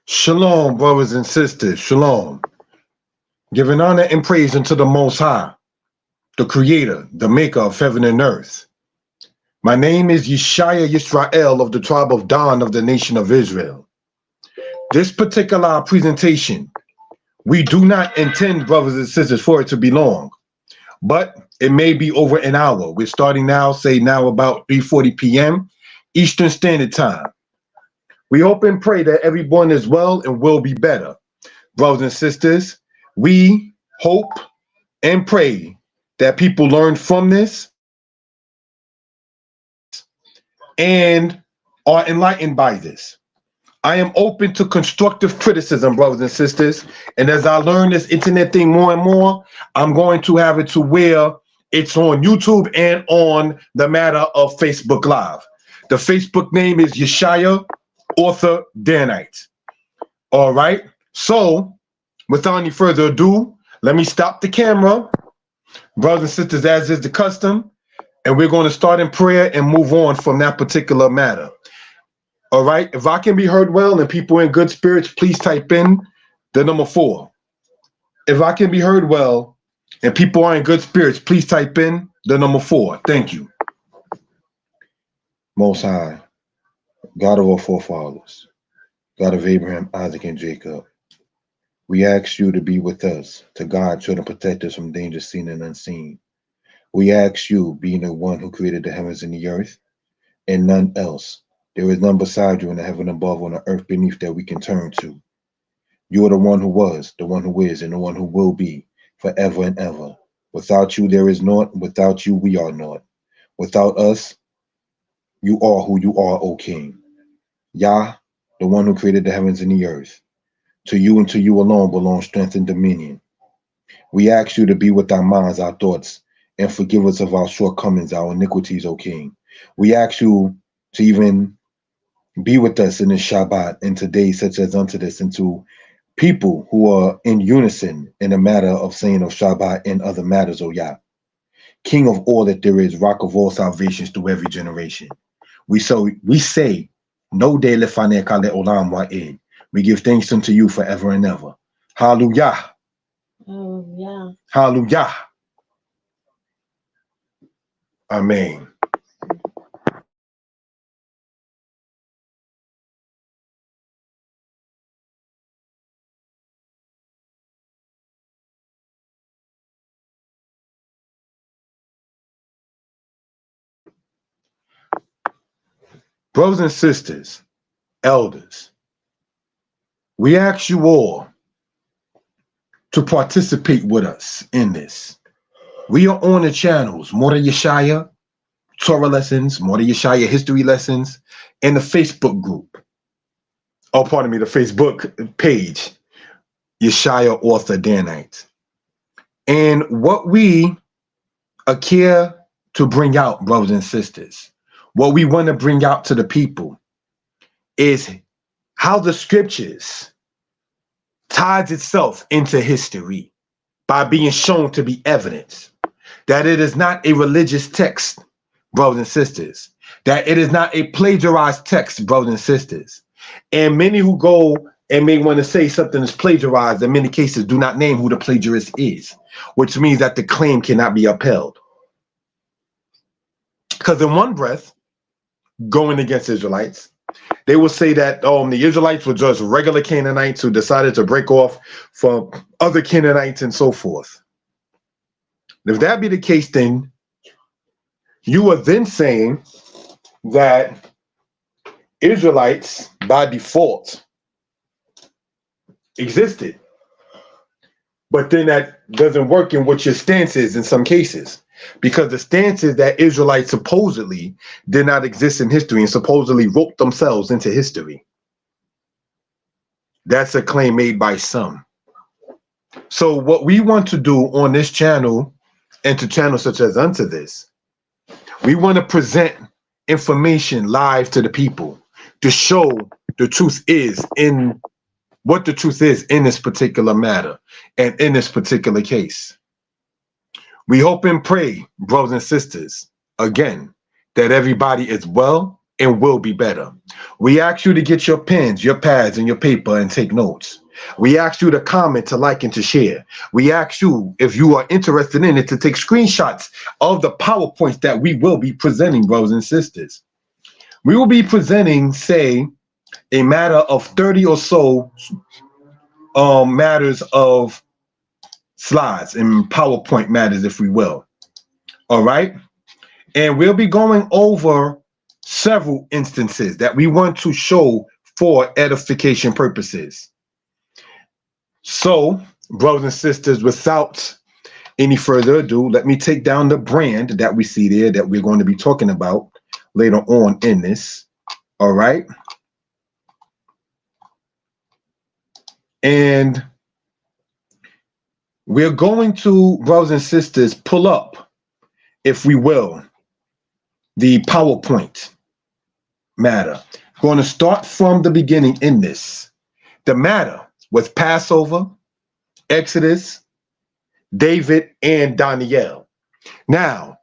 Shalom, brothers and sisters. Shalom. Giving honor and praise unto the Most High, the Creator, the Maker of heaven and earth. My name is Yeshaya Yisrael of the tribe of Dan of the nation of Israel. This particular presentation, we do not intend, brothers and sisters, for it to be long, but it may be over an hour. We're starting now, say now about 3:40 p.m. Eastern Standard Time. We hope and pray that everyone is well and will be better. Brothers and sisters, we hope and pray that people learn from this and are enlightened by this. I am open to constructive criticism, brothers and sisters. And as I learn this internet thing more and more, I'm going to have it to where it's on YouTube and on the matter of Facebook Live. The Facebook name is Yeshaya Author Danite. All right. So without any further ado, let me stop the camera, brothers and sisters, as is the custom, and we're going to start in prayer and move on from that particular matter. All right. If I can be heard well and people in good spirits, please type in the number 4. If I can be heard well and people are in good spirits, please type in the number 4. Thank you. Most High, God of our forefathers, God of Abraham, Isaac, and Jacob, we ask you to be with us, to guide, shield, and protect us from danger seen and unseen. We ask you, being the one who created the heavens and the earth, and none else. There is none beside you in the heaven above, on the earth beneath, that we can turn to. You are the one who was, the one who is, and the one who will be, forever and ever. Without you, there is naught. Without you, we are naught. Without us, you are who you are, O King. Yah, the one who created the heavens and the earth. To you and to you alone belong strength and dominion. We ask you to be with our minds, our thoughts, and forgive us of our shortcomings, our iniquities, O King. We ask you to even be with us in this Shabbat and today, such as unto this, and to people who are in unison in the matter of saying of Shabbat and other matters, O Yah. King of all that there is, rock of all salvations through every generation. We say, no de lefane kale olam wa'ed. We give thanks unto you forever and ever. Hallelujah. Hallelujah. Hallelujah. Amen. Brothers and sisters, elders, we ask you all to participate with us in this. We are on the channels, Mordeh Yeshaya, Torah lessons, Mordeh Yeshaya history lessons, and the Facebook group. Oh, pardon me, the Facebook page, Yeshaya Author Danite. And what we care to bring out, brothers and sisters, what we want to bring out to the people is how the scriptures ties itself into history by being shown to be evidence that it is not a religious text, brothers and sisters, that it is not a plagiarized text, brothers and sisters. And many who go and may want to say something is plagiarized, in many cases do not name who the plagiarist is, which means that the claim cannot be upheld. Because in one breath, going against Israelites, they will say that the Israelites were just regular Canaanites who decided to break off from other Canaanites and so forth. If that be the case, then you are then saying that Israelites by default existed. But then that doesn't work in what your stance is in some cases, because the stance is that Israelites supposedly did not exist in history and supposedly wrote themselves into history. That's a claim made by some. So what we want to do on this channel and to channels such as unto this, we want to present information live to the people to show the truth is in what the truth is in this particular matter and in this particular case. We hope and pray, brothers and sisters, again, that everybody is well and will be better. We ask you to get your pens, your pads, and your paper and take notes. We ask you to comment, to like, and to share. We ask you, if you are interested in it, to take screenshots of the PowerPoints that we will be presenting, brothers and sisters. We will be presenting, say, a matter of 30 or so matters of slides and PowerPoint matters, if we will. All right? And we'll be going over several instances that we want to show for edification purposes. So, brothers and sisters, without any further ado, let me take down the brand that we see there that we're going to be talking about later on in this. All right. And we're going to, brothers and sisters, pull up, if we will, the PowerPoint matter. Going to start from the beginning in this. The matter was Passover, Exodus, David, and Daniel. Now,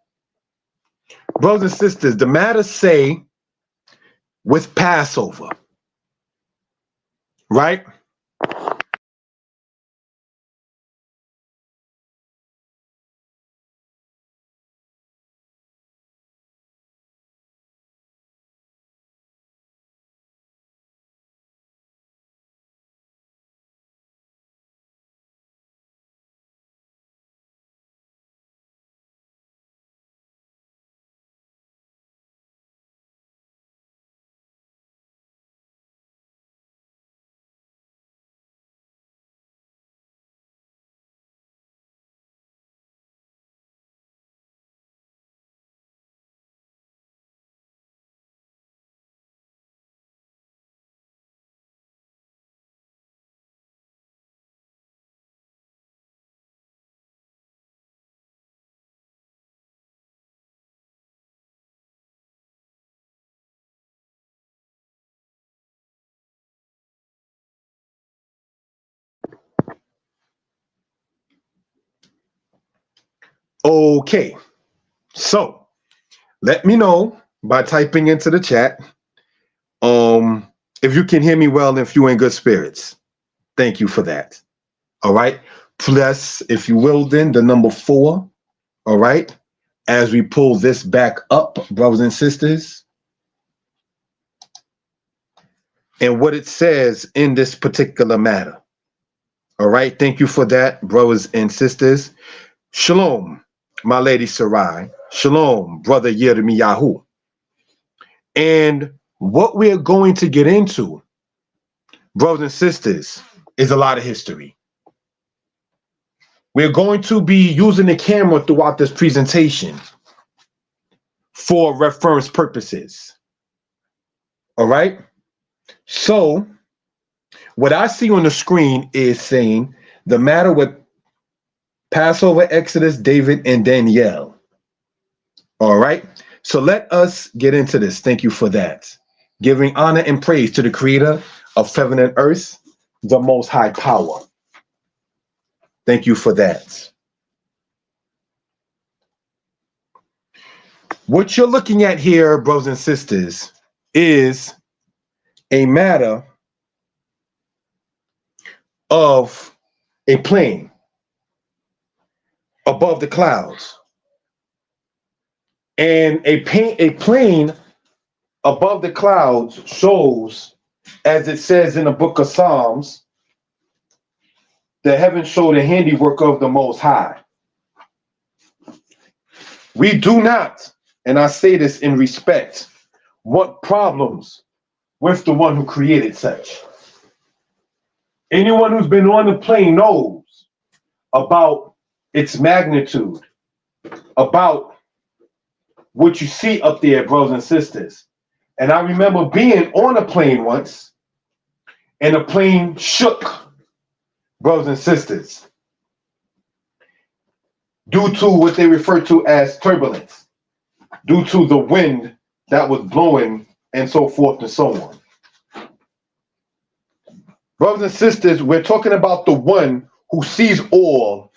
brothers and sisters, the matter say with Passover, right? Okay, so let me know by typing into the chat if you can hear me well and if you're in good spirits. Thank you for that. All right. Plus, if you will, then the number 4. All right. As we pull this back up, brothers and sisters, and what it says in this particular matter. All right. Thank you for that, brothers and sisters. Shalom, my lady Sarai. Shalom, brother Yirmiyahu. And what we're going to get into, brothers and sisters, is a lot of history. We're going to be using the camera throughout this presentation for reference purposes. All right. So what I see on the screen is saying the matter with Passover, Exodus, David, and Daniel. All right. So let us get into this. Thank you for that. Giving honor and praise to the creator of heaven and earth, the most high power. Thank you for that. What you're looking at here, brothers and sisters, is a matter of a plane above the clouds. And a plane above the clouds shows, as it says in the book of Psalms, the heavens show the handiwork of the Most High. We do not, and I say this in respect, want problems with the one who created such. Anyone who's been on the plane knows about its magnitude, about what you see up there, brothers and sisters. And I remember being on a plane once, and the plane shook, brothers and sisters, due to what they refer to as turbulence, due to the wind that was blowing and so forth and so on. Brothers and sisters, we're talking about the one who sees all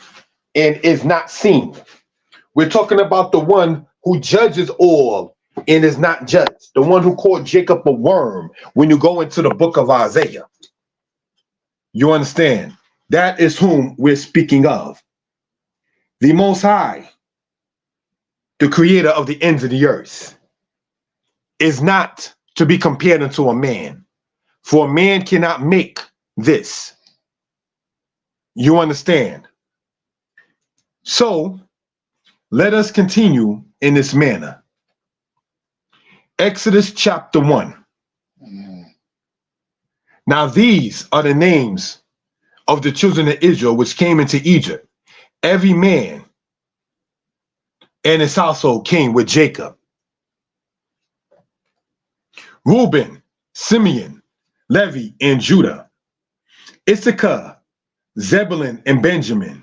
and is not seen. We're talking about the one who judges all and is not judged. The one who called Jacob a worm when you go into the book of Isaiah. You understand? That is whom we're speaking of. The Most High, the creator of the ends of the earth, is not to be compared unto a man, for a man cannot make this. You understand? So let us continue in this manner. Exodus chapter 1. Now these are the names of the children of Israel which came into Egypt. Every man and his household came with Jacob. Reuben, Simeon, Levi, and Judah. Issachar, Zebulun, and Benjamin.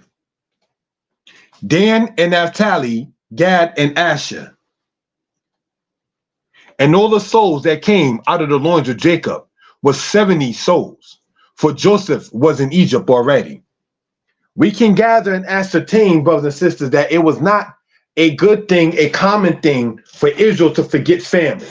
Dan and Naphtali, Gad, and Asher. And all the souls that came out of the loins of Jacob was 70 souls, for Joseph was in Egypt already. We can gather and ascertain, brothers and sisters, that it was not a good thing, a common thing for Israel to forget family.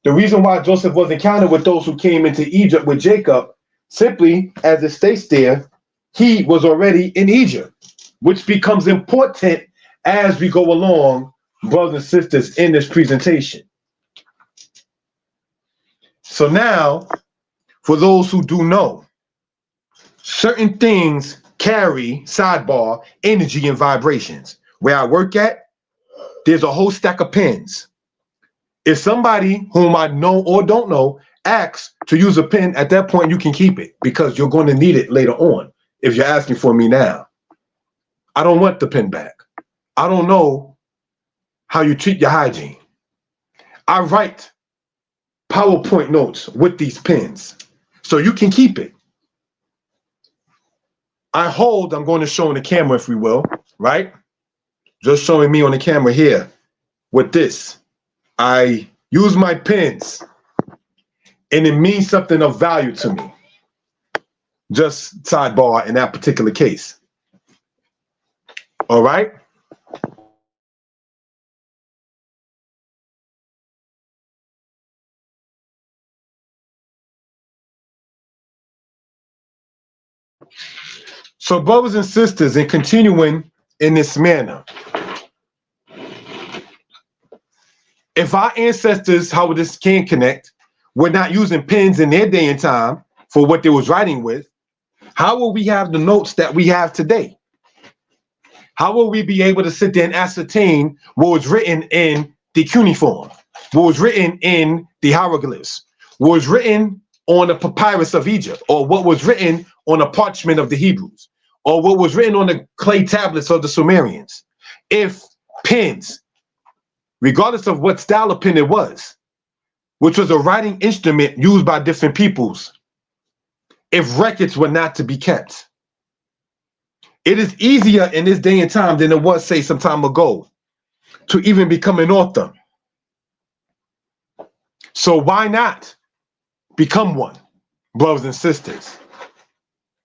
The reason why Joseph wasn't counted with those who came into Egypt with Jacob, simply as it states there, he was already in Egypt, which becomes important as we go along, brothers and sisters, in this presentation. So now, for those who do know, certain things carry, sidebar, energy and vibrations. Where I work at, there's a whole stack of pens. If somebody whom I know or don't know asks to use a pen, at that point you can keep it because you're going to need it later on if you're asking for me now. I don't want the pen back. I don't know how you treat your hygiene. I write PowerPoint notes with these pens, so you can keep it. I'm going to show on the camera, if we will, right? Just showing me on the camera here with this. I use my pens, and it means something of value to me. Just sidebar in that particular case. All right? So, brothers and sisters, in continuing in this manner, if our ancestors, how this can connect, were not using pens in their day and time for what they was writing with, how will we have the notes that we have today? How will we be able to sit there and ascertain what was written in the cuneiform, what was written in the hieroglyphs, what was written on the papyrus of Egypt, or what was written on the parchment of the Hebrews, or what was written on the clay tablets of the Sumerians? If pens, regardless of what style of pen it was, which was a writing instrument used by different peoples, if records were not to be kept. It is easier in this day and time than it was, say, some time ago, to even become an author. So why not become one, brothers and sisters?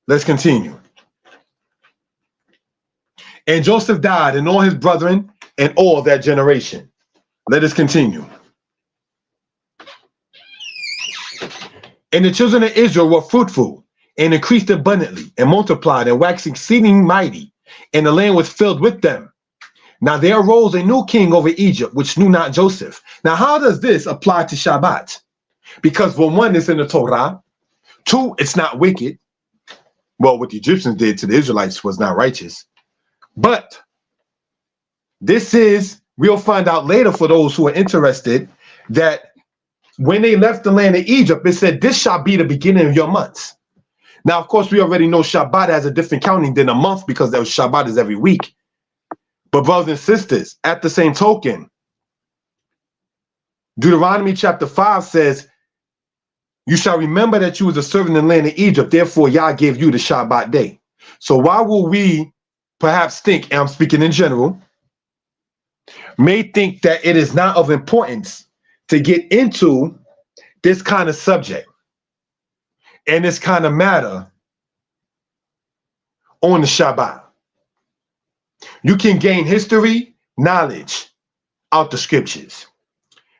Let's continue. And Joseph died, and all his brethren, and all that generation. Let us continue. And the children of Israel were fruitful, and increased abundantly, and multiplied, and waxed exceeding mighty, and the land was filled with them. Now there arose a new king over Egypt, which knew not Joseph. Now how does this apply to Shabbat? Because for one, it's in the Torah. Two, it's not wicked. Well, what the Egyptians did to the Israelites was not righteous. But this is, we'll find out later for those who are interested, that when they left the land of Egypt, it said, this shall be the beginning of your months. Now, of course, we already know Shabbat has a different counting than a month because that Shabbat is every week. But brothers and sisters, at the same token, Deuteronomy chapter 5 says, you shall remember that you was a servant in the land of Egypt, therefore Yah gave you the Shabbat day. So why will we perhaps think, and I'm speaking in general, may think that it is not of importance to get into this kind of subject and this kind of matter on the Shabbat. You can gain history, knowledge, out the scriptures.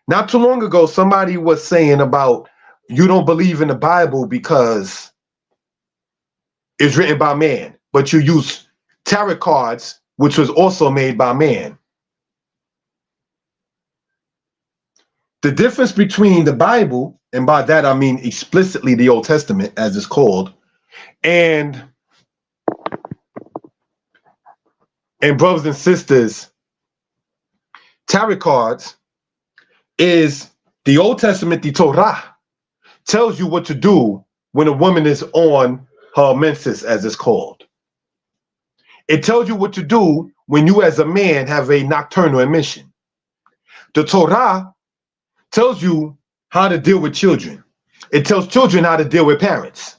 Not too long ago, somebody was saying about you don't believe in the Bible because it's written by man, but you use tarot cards, which was also made by man. The difference between the Bible, and by that I mean explicitly the Old Testament, as it's called, and brothers and sisters, tarot cards, is the Old Testament, the Torah, tells you what to do when a woman is on her menses, as it's called. It tells you what to do when you as a man have a nocturnal emission. The Torah tells you how to deal with children. It tells children how to deal with parents.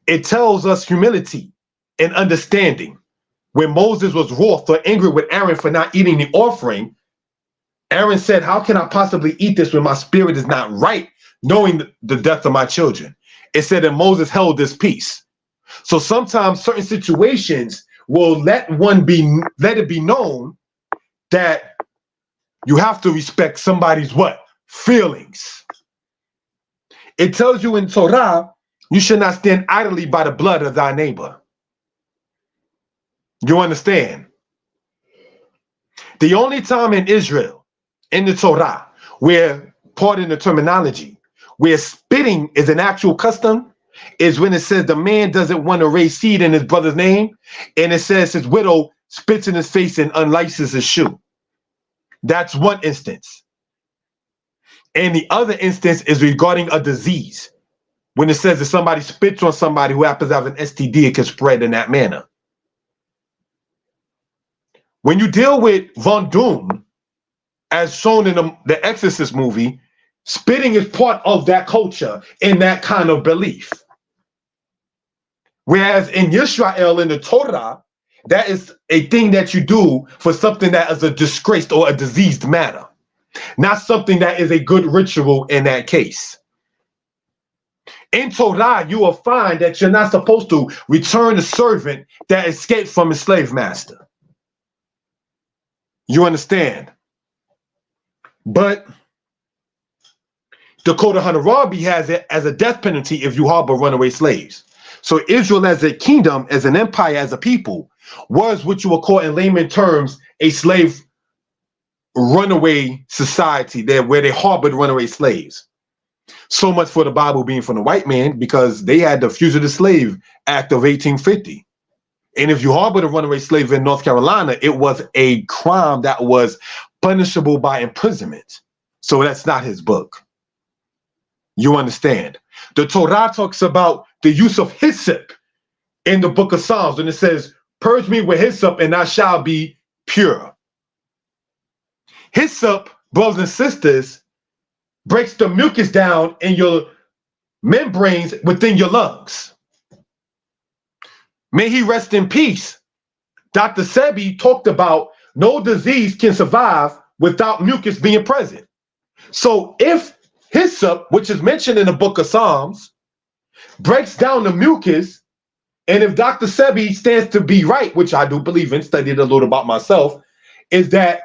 It tells us humility and understanding. When Moses was wroth or angry with Aaron for not eating the offering, Aaron said, how can I possibly eat this when my spirit is not right, knowing the death of my children? It said that Moses held this peace. So sometimes certain situations will let it be known that you have to respect somebody's what? Feelings. It tells you in Torah, you should not stand idly by the blood of thy neighbor. You understand? The only time in Israel, in the Torah, where, pardon the terminology, where spitting is an actual custom, is when it says the man doesn't want to raise seed in his brother's name, and it says his widow spits in his face and unlaces his shoe. That's one instance. And the other instance is regarding a disease. When it says that somebody spits on somebody who happens to have an STD, it can spread in that manner. When you deal with Von Doom, as shown in the Exorcist movie, spitting is part of that culture and that kind of belief. Whereas in Yisrael, in the Torah, that is a thing that you do for something that is a disgraced or a diseased matter, not something that is a good ritual in that case. In Torah, you will find that you're not supposed to return a servant that escaped from his slave master. You understand? But the Code of Hammurabi has it as a death penalty if you harbor runaway slaves. So Israel as a kingdom, as an empire, as a people, was what you would call in layman terms a slave runaway society there where they harbored runaway slaves. So much for the Bible being from the white man, because they had the Fugitive Slave Act of 1850. And if you harbored a runaway slave in North Carolina, it was a crime that was punishable by imprisonment. So that's not his book. You understand? The Torah talks about the use of hyssop in the book of Psalms, and it says, purge me with hyssop and I shall be pure. Hyssop, brothers and sisters, breaks the mucus down in your membranes within your lungs. May he rest in peace. Dr. Sebi talked about no disease can survive without mucus being present. So if hyssop, which is mentioned in the book of Psalms, breaks down the mucus, and if Dr. Sebi stands to be right, which I do believe in, studied a little about myself, is that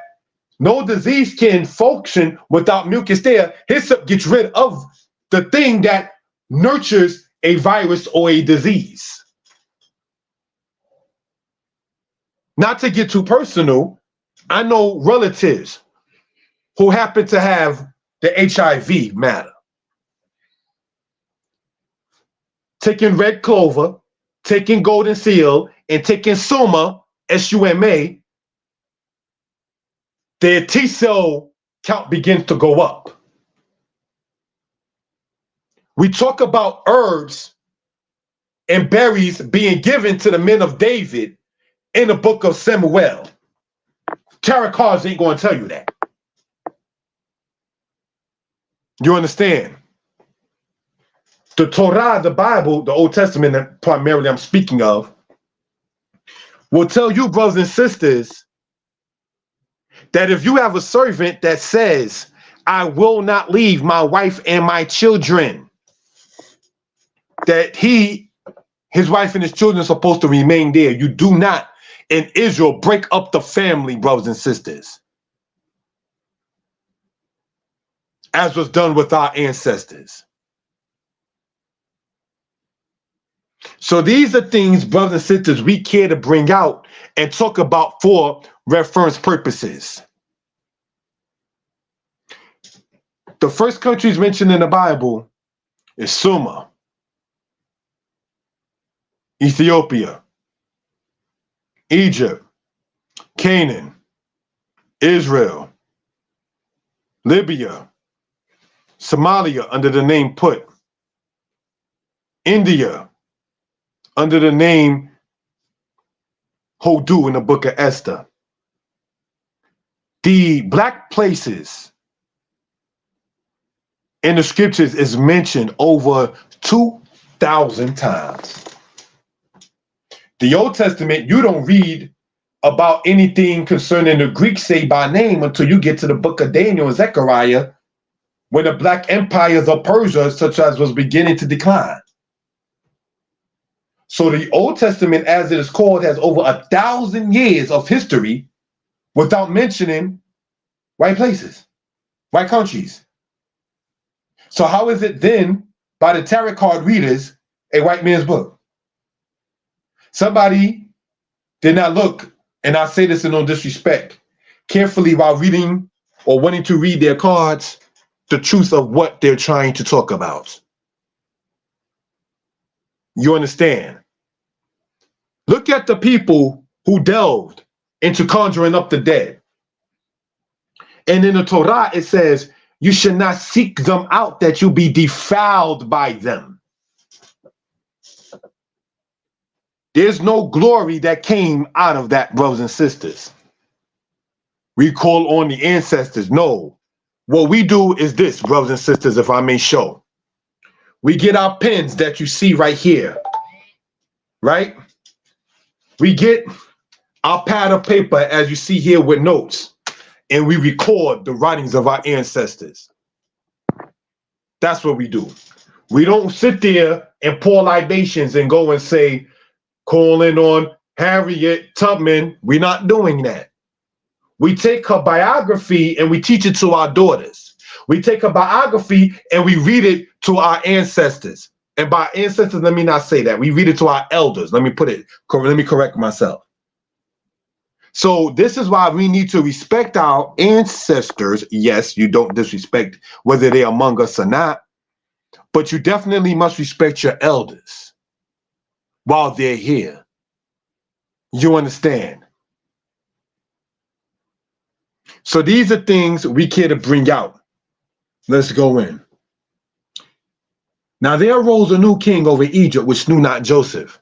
no disease can function without mucus there. Hyssop gets rid of the thing that nurtures a virus or a disease. Not to get too personal, I know relatives who happen to have the HIV matter. Taking red clover, taking golden seal, and taking suma, S-U-M-A, their T cell count begins to go up. We talk about herbs and berries being given to the men of David in the book of Samuel. Tarot cards ain't going to tell you that. You understand? The Torah, the Bible, the Old Testament that primarily I'm speaking of, will tell you, brothers and sisters, that if you have a servant that says, I will not leave my wife and my children, that his wife and his children are supposed to remain there. You do not, in Israel, break up the family, brothers and sisters. as was done with our ancestors. So these are things, brothers and sisters, we care to bring out and talk about for reference purposes. The first countries mentioned in the Bible is Sumer, Ethiopia, Egypt, Canaan, Israel, Libya, Somalia under the name Put, India under the name Hodu in the book of Esther. The black places in the scriptures is mentioned over 2,000 times. The Old Testament, you don't read about anything concerning the Greeks say by name until you get to the book of Daniel and Zechariah, when the black empires of Persia, such as, was beginning to decline. So the Old Testament, as it is called, has over 1,000 years of history without mentioning white places, white countries. So how is it then, by the tarot card readers, a white man's book? Somebody did not look, and I say this in no disrespect, carefully while reading or wanting to read their cards, the truth of what they're trying to talk about. You understand? Look at the people who delved into conjuring up the dead. And in the Torah, it says, you should not seek them out, that you be defiled by them. There's no glory that came out of that, brothers and sisters. We call on the ancestors. No. What we do is this, brothers and sisters, if I may show. We get our pens that you see right here, right? We get our pad of paper, as you see here, with notes, and we record the writings of our ancestors. That's what we do. We don't sit there and pour libations and go and say, calling on Harriet Tubman. We're not doing that. We take her biography and we teach it to our daughters. We take her biography and we read it to our ancestors. And by ancestors, let me not say that. We read it to our elders. Let me correct myself. So this is why we need to respect our ancestors. Yes, you don't disrespect whether they're among us or not, but you definitely must respect your elders while they're here. You understand? So these are things we care to bring out. Let's go in. Now there arose a new king over Egypt, which knew not Joseph.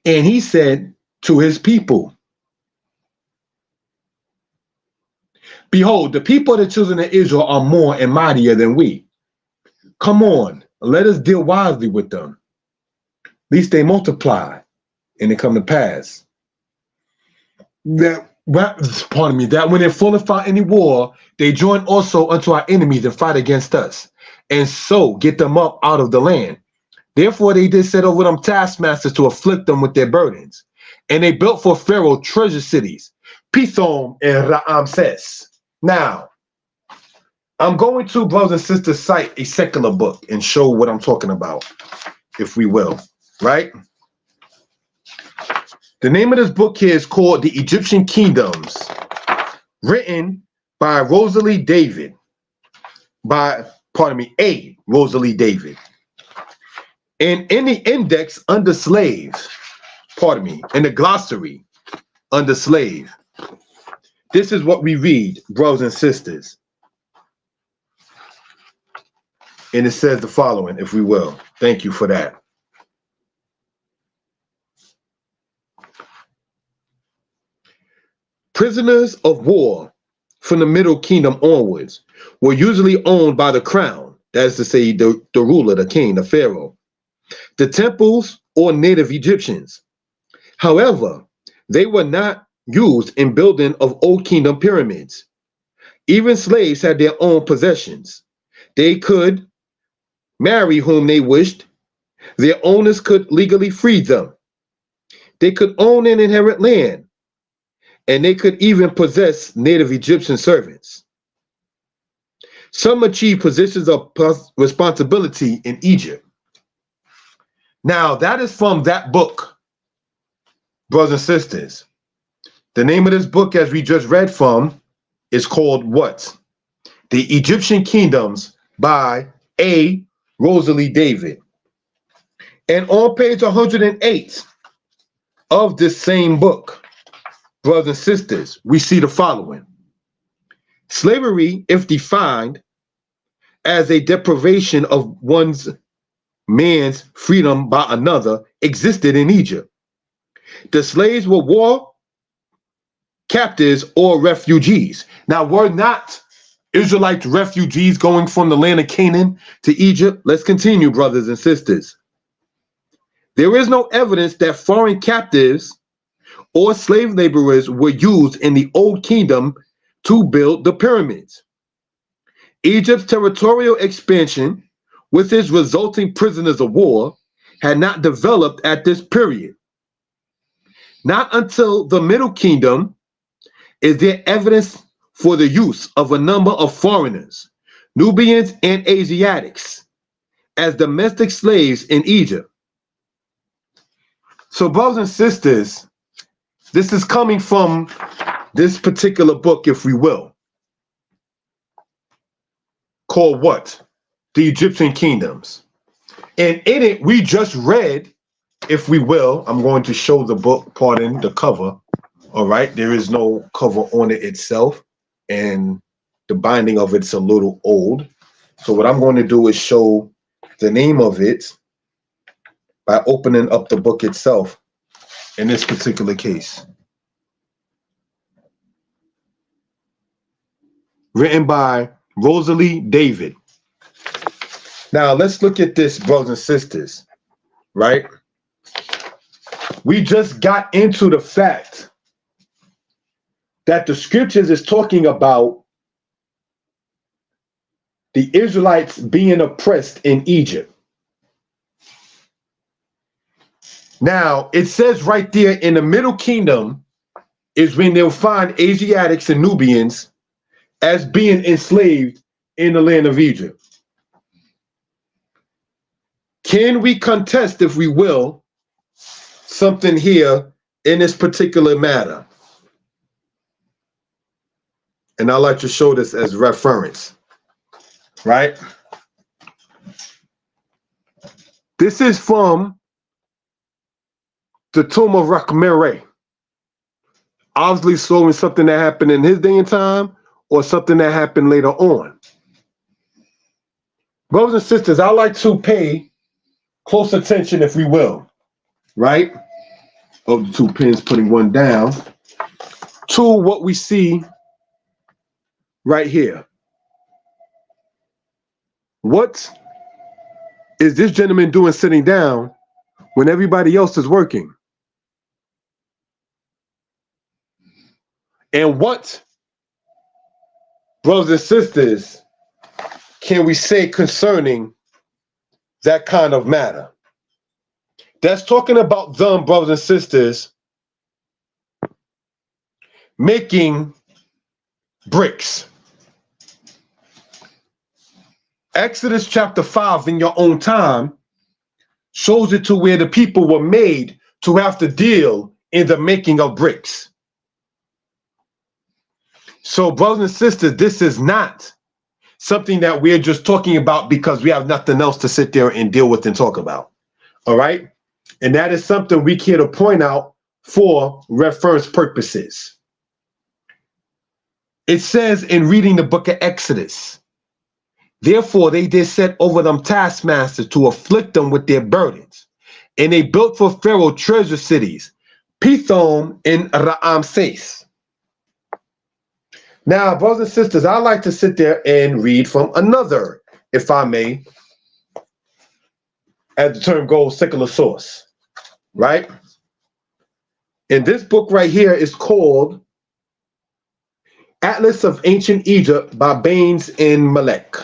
And he said to his people, behold, the people of the children of Israel are more and mightier than we. Come on, let us deal wisely with them, lest they multiply and they come to pass. That when they fall and fight any war, they join also unto our enemies and fight against us, and so get them up out of the land. Therefore they did set over them taskmasters to afflict them with their burdens. And they built for Pharaoh treasure cities, Pithom and Ramses. Now, I'm going to, brothers and sisters, cite a secular book and show what I'm talking about, if we will, right? The name of this book here is called The Egyptian Kingdoms, written by Rosalie David, A. Rosalie David. And in the index under slave, in the glossary under slave, this is what we read, brothers and sisters. And it says the following, if we will. Thank you for that. Prisoners of war from the Middle Kingdom onwards were usually owned by the crown, that is to say, the ruler, the king, the pharaoh, the temples, or native Egyptians. However, they were not used in building of Old Kingdom pyramids. Even slaves had their own possessions. They could marry whom they wished. Their owners could legally free them. They could own and inherit land, and they could even possess native Egyptian servants. Some achieved positions of responsibility in Egypt. Now, that is from that book, brothers and sisters. The name of this book, as we just read from, is called what? The Egyptian Kingdoms by A. Rosalie David. And on page 108 of this same book, brothers and sisters, we see the following. Slavery, if defined as a deprivation of one's man's freedom by another, existed in Egypt. The slaves were war captives or refugees. Now, were not Israelite refugees going from the land of Canaan to Egypt? Let's continue, brothers and sisters. There is no evidence that foreign captives or slave laborers were used in the Old Kingdom to build the pyramids. Egypt's territorial expansion, with its resulting prisoners of war, had not developed at this period. Not until the Middle Kingdom is there evidence for the use of a number of foreigners, Nubians and Asiatics, as domestic slaves in Egypt. So, brothers and sisters, this is coming from this particular book, if we will, called what? The Egyptian Kingdoms. And in it, we just read, if we will, I'm going to show the book, pardon, the cover. All right, there is no cover on it itself, and the binding of it's a little old. So what I'm going to do is show the name of it by opening up the book itself in this particular case. Written by Rosalie David. Now let's look at this, brothers and sisters, right? We just got into the fact that the scriptures is talking about the Israelites being oppressed in Egypt. Now, it says right there in the Middle Kingdom is when they'll find Asiatics and Nubians as being enslaved in the land of Egypt. Can we contest, if we will, something here in this particular matter? And I like to show this as reference, right? This is from the tomb of Raqmere. Obviously showing something that happened in his day and time or something that happened later on. Brothers and sisters, I like to pay close attention, if we will, right? Of the two pins, putting one down, to what we see right here. What is this gentleman doing sitting down when everybody else is working? And what, brothers and sisters, can we say concerning that kind of matter? That's talking about them, brothers and sisters, making bricks. Exodus chapter 5 in your own time shows it to where the people were made to have to deal in the making of bricks. So, brothers and sisters, this is not something that we're just talking about because we have nothing else to sit there and deal with and talk about. All right? And that is something we care to point out for reference purposes. It says in reading the book of Exodus, therefore they did set over them taskmasters to afflict them with their burdens. And they built for Pharaoh treasure cities, Pithom and Ramses. Now, brothers and sisters, I like to sit there and read from another, if I may, as the term goes, secular source, right? And this book right here is called Atlas of Ancient Egypt by Baines and Malek.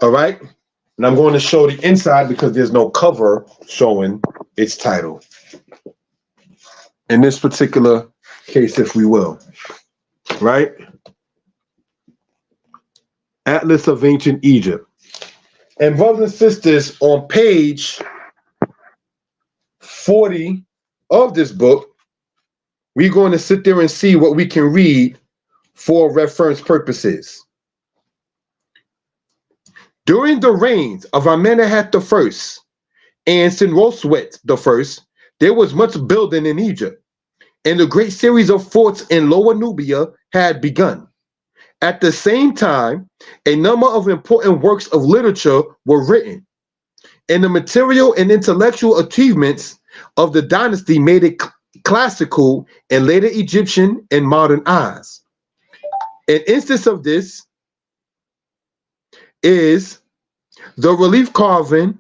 All right? And I'm going to show the inside because there's no cover showing its title. In this particular case, if we will, right? Atlas of Ancient Egypt. And brothers and sisters, on page 40 of this book, we're going to sit there and see what we can read for reference purposes. During the reigns of Amenemhat I and Senroswet I, there was much building in Egypt, and a great series of forts in Lower Nubia had begun. At the same time, a number of important works of literature were written, and the material and intellectual achievements of the dynasty made it classical in later Egyptian and modern eyes. An instance of this is the relief carving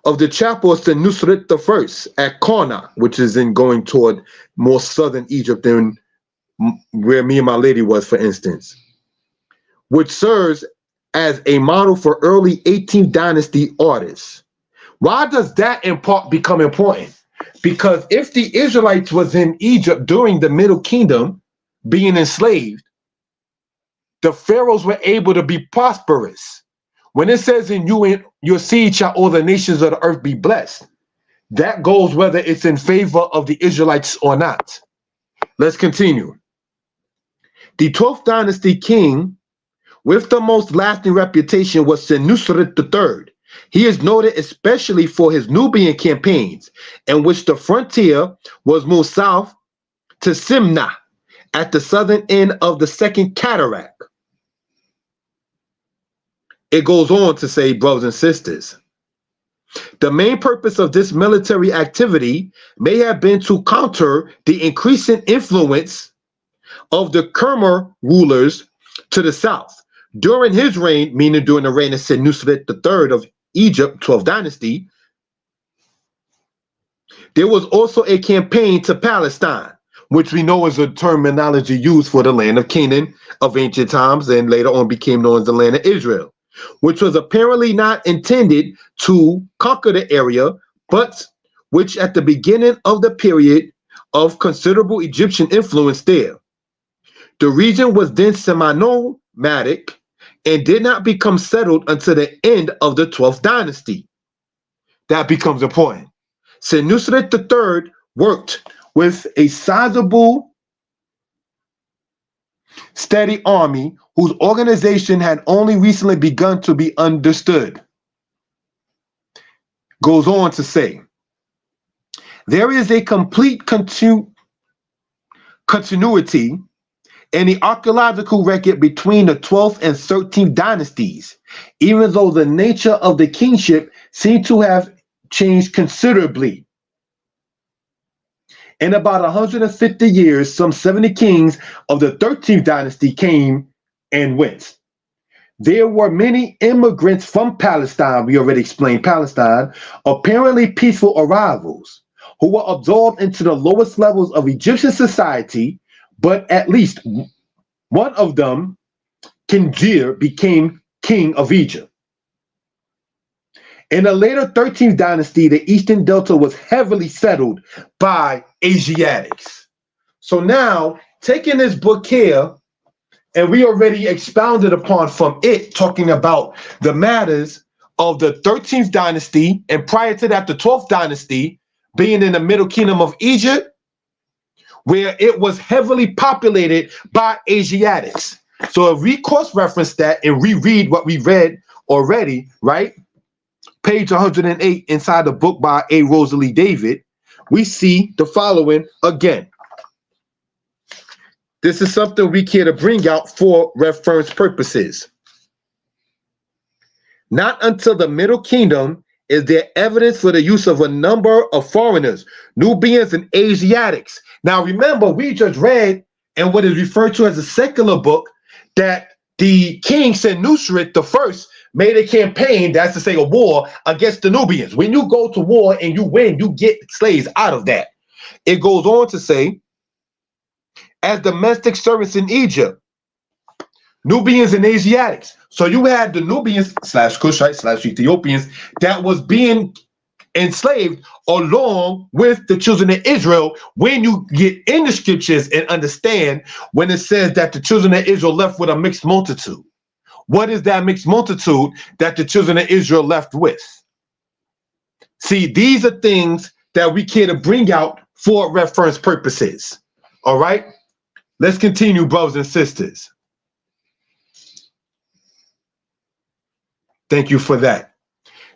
of the chapel of Senusret I at Karnak, which is in going toward more southern Egypt than where me and my lady was, for instance, which serves as a model for early 18th dynasty artists. Why does that in part become important? Because if the Israelites was in Egypt during the Middle Kingdom being enslaved, the pharaohs were able to be prosperous. When it says in you and your seed shall all the nations of the earth be blessed, that goes whether it's in favor of the Israelites or not. Let's continue. The 12th dynasty king with the most lasting reputation was Senusret III. He is noted especially for his Nubian campaigns, in which the frontier was moved south to Simna at the southern end of the Second Cataract. It goes on to say, brothers and sisters, the main purpose of this military activity may have been to counter the increasing influence of the Khmer rulers to the south. During his reign, meaning during the reign of Senusret III of Egypt, 12th dynasty, there was also a campaign to Palestine, which we know is a terminology used for the land of Canaan of ancient times and later on became known as the land of Israel, which was apparently not intended to conquer the area, but which at the beginning of the period of considerable Egyptian influence there. The region was then semi-nomadic and did not become settled until the end of the 12th dynasty. That becomes important. Senusret III worked with a sizable, steady army whose organization had only recently begun to be understood. Goes on to say, there is a complete continuity in the archaeological record between the 12th and 13th dynasties, even though the nature of the kingship seemed to have changed considerably. In about 150 years, some 70 kings of the 13th dynasty came and went. There were many immigrants from Palestine, we already explained Palestine, apparently peaceful arrivals, who were absorbed into the lowest levels of Egyptian society, but at least one of them, Kinjir, became king of Egypt. In the later 13th dynasty, the Eastern Delta was heavily settled by Asiatics. So now, taking this book here, and we already expounded upon from it, talking about the matters of the 13th dynasty, and prior to that, the 12th dynasty, being in the Middle Kingdom of Egypt, where it was heavily populated by Asiatics. So if we cross-reference that and reread what we read already, right? Page 108 inside the book by A. Rosalie David, we see the following again. This is something we care to bring out for reference purposes. Not until the Middle Kingdom is there evidence for the use of a number of foreigners, Nubians, and Asiatics. Now remember, we just read in what is referred to as a secular book that the king Senusret I made a campaign, that's to say a war, against the Nubians. When you go to war and you win, you get slaves out of that. It goes on to say, as domestic servants in Egypt, Nubians and Asiatics. So you had the Nubians / Cushites / Ethiopians that was being enslaved along with the children of Israel. When you get in the scriptures and understand when it says that the children of Israel left with a mixed multitude, What is that mixed multitude that the children of Israel left with? See, these are things that we care to bring out for reference purposes. All right? Let's continue, brothers and sisters. Thank you for that.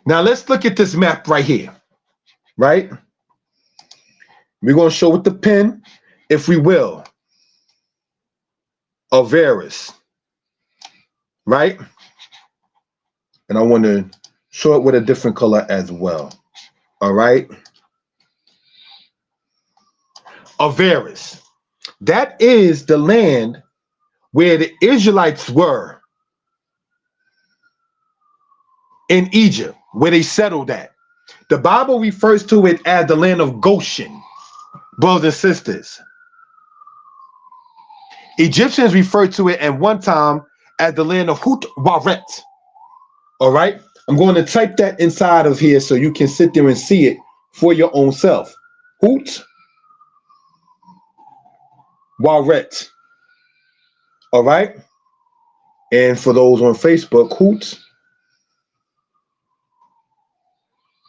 Now let's look at this map right here, right? We're going to show with the pen, if we will, Avaris, right? And I want to show it with a different color as well, all right? Avaris, that is the land where the Israelites were in Egypt, where they settled at. The Bible refers to it as the land of Goshen, brothers and sisters. Egyptians referred to it at one time as the land of Hut-Waret. All right? I'm going to type that inside of here so you can sit there and see it for your own self. Hut-Waret. All right? And for those on Facebook,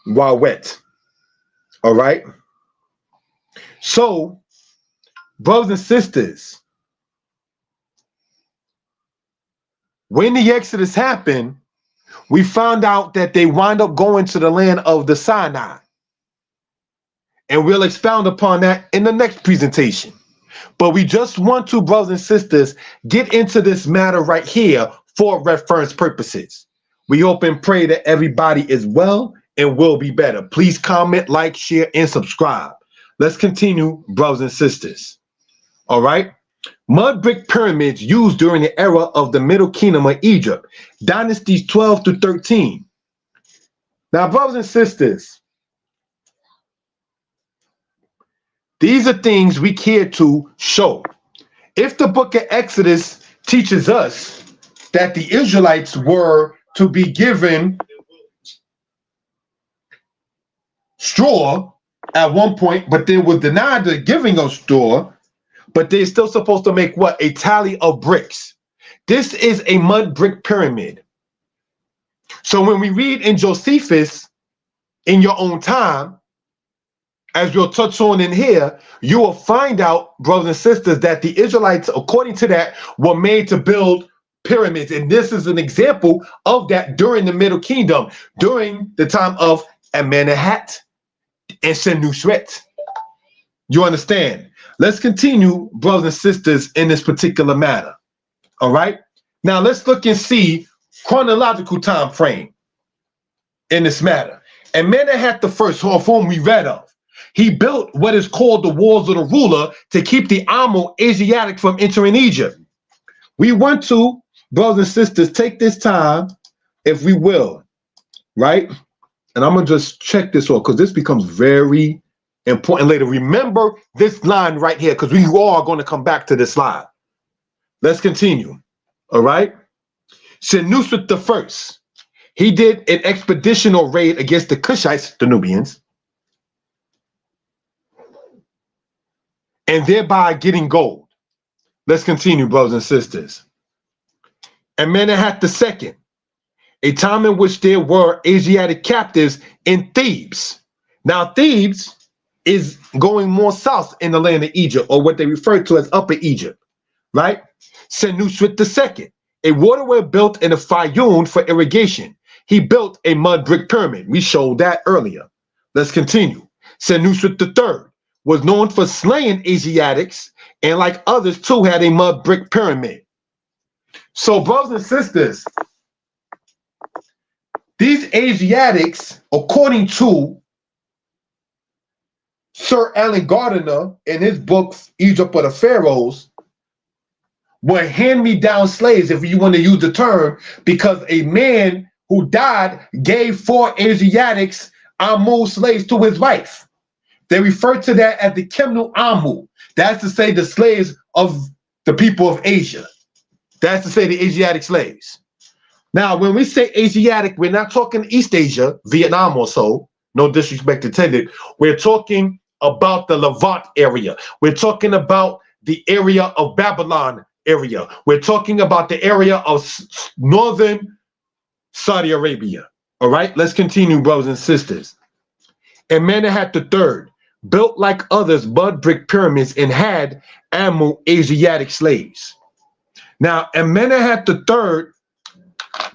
Hut-Waret. All right? So, brothers and sisters, when the Exodus happened, we found out that they wind up going to the land of the Sinai. And we'll expound upon that in the next presentation. But we just want to, brothers and sisters, get into this matter right here for reference purposes. We hope and pray that everybody is well and will be better. Please comment, like, share, and subscribe. Let's continue, brothers and sisters. All right? Mud brick pyramids used during the era of the Middle Kingdom of Egypt, dynasties 12 to 13. Now, brothers and sisters, these are things we care to show. If the book of Exodus teaches us that the Israelites were to be given straw at one point, but they were denied the giving of straw, but they're still supposed to make what? A tally of bricks. This is a mud brick pyramid. So when we read in Josephus, in your own time, as we'll touch on in here, you will find out, brothers and sisters, that the Israelites, according to that, were made to build pyramids. And this is an example of that during the Middle Kingdom, during the time of Amenemhat and Senusret. You understand? Let's continue, brothers and sisters, in this particular matter. All right? Now let's look and see chronological time frame in this matter. Amenemhat the first, of whom we read of, he built what is called the walls of the ruler to keep the Amo Asiatic from entering Egypt. We want to, brothers and sisters, take this time, if we will, right? And I'm going to just check this off because this becomes very important later. Remember this line right here because we all are going to come back to this slide. Let's continue. All right. Senusret the first, he did an expeditional raid against the Cushites, the Nubians, and thereby getting gold. Let's continue, brothers and sisters. Amenemhat the second, a time in which there were Asiatic captives in Thebes. Now, Thebes is going more south in the land of Egypt, or what they refer to as Upper Egypt, right? Senusret II, a waterway built in the Fayum for irrigation. He built a mud brick pyramid. We showed that earlier. Let's continue. Senusret III was known for slaying Asiatics, and like others too, had a mud brick pyramid. So, brothers and sisters, these Asiatics, according to Sir Alan Gardiner in his book, Egypt of the Pharaohs, were hand-me-down slaves, if you want to use the term, because a man who died gave 4 Asiatics Amu slaves to his wife. They refer to that as the Kemnu Amu. That's to say the slaves of the people of Asia. That's to say the Asiatic slaves. Now, when we say Asiatic, we're not talking East Asia, Vietnam or so, no disrespect intended. We're talking about the Levant area. We're talking about the area of Babylon, area. We're talking about the area of northern Saudi Arabia. All right, let's continue, brothers and sisters. Amenemhat III built like others mud brick pyramids and had Amu Asiatic slaves. Now, Amenemhat III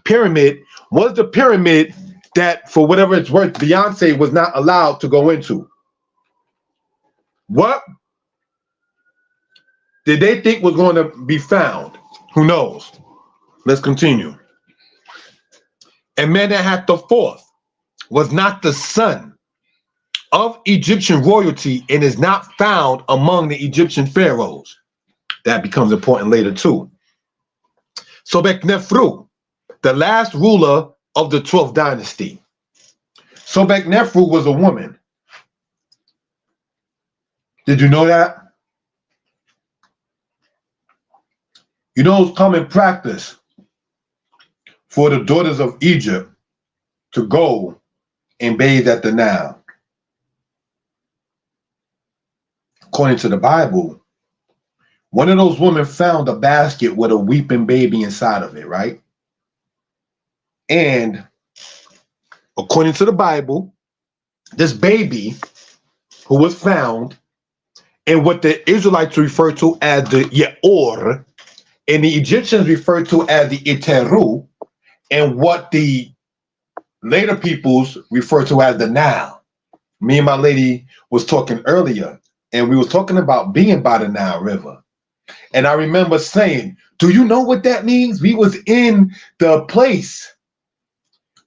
pyramid was the pyramid that, for whatever it's worth, Beyonce was not allowed to go into. What did they think was going to be found? Who knows? Let's continue. Amenemhat IV was not the son of Egyptian royalty and is not found among the Egyptian pharaohs. That becomes important later too. Sobeknefru, the last ruler of the 12th dynasty. Sobeknefru was a woman. Did you know that? You know, it's common practice for the daughters of Egypt to go and bathe at the Nile. According to the Bible, one of those women found a basket with a weeping baby inside of it, right? And according to the Bible, this baby who was found, and what the Israelites refer to as the Yeor, and the Egyptians refer to as the Iteru, and what the later peoples refer to as the Nile. Me and my lady was talking earlier, and we was talking about being by the Nile River. And I remember saying, do you know what that means? We was in the place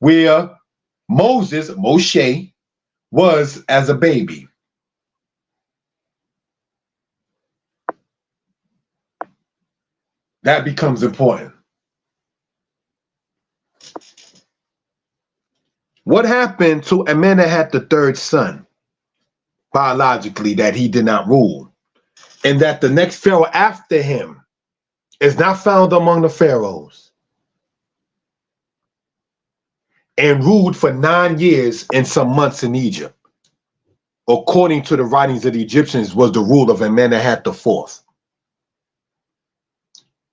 where Moshe, was as a baby. That becomes important. What happened to Amenemhat III's son, biologically, that he did not rule, and that the next pharaoh after him is not found among the pharaohs, and ruled for 9 years and some months in Egypt, according to the writings of the Egyptians, was the rule of Amenemhat IV.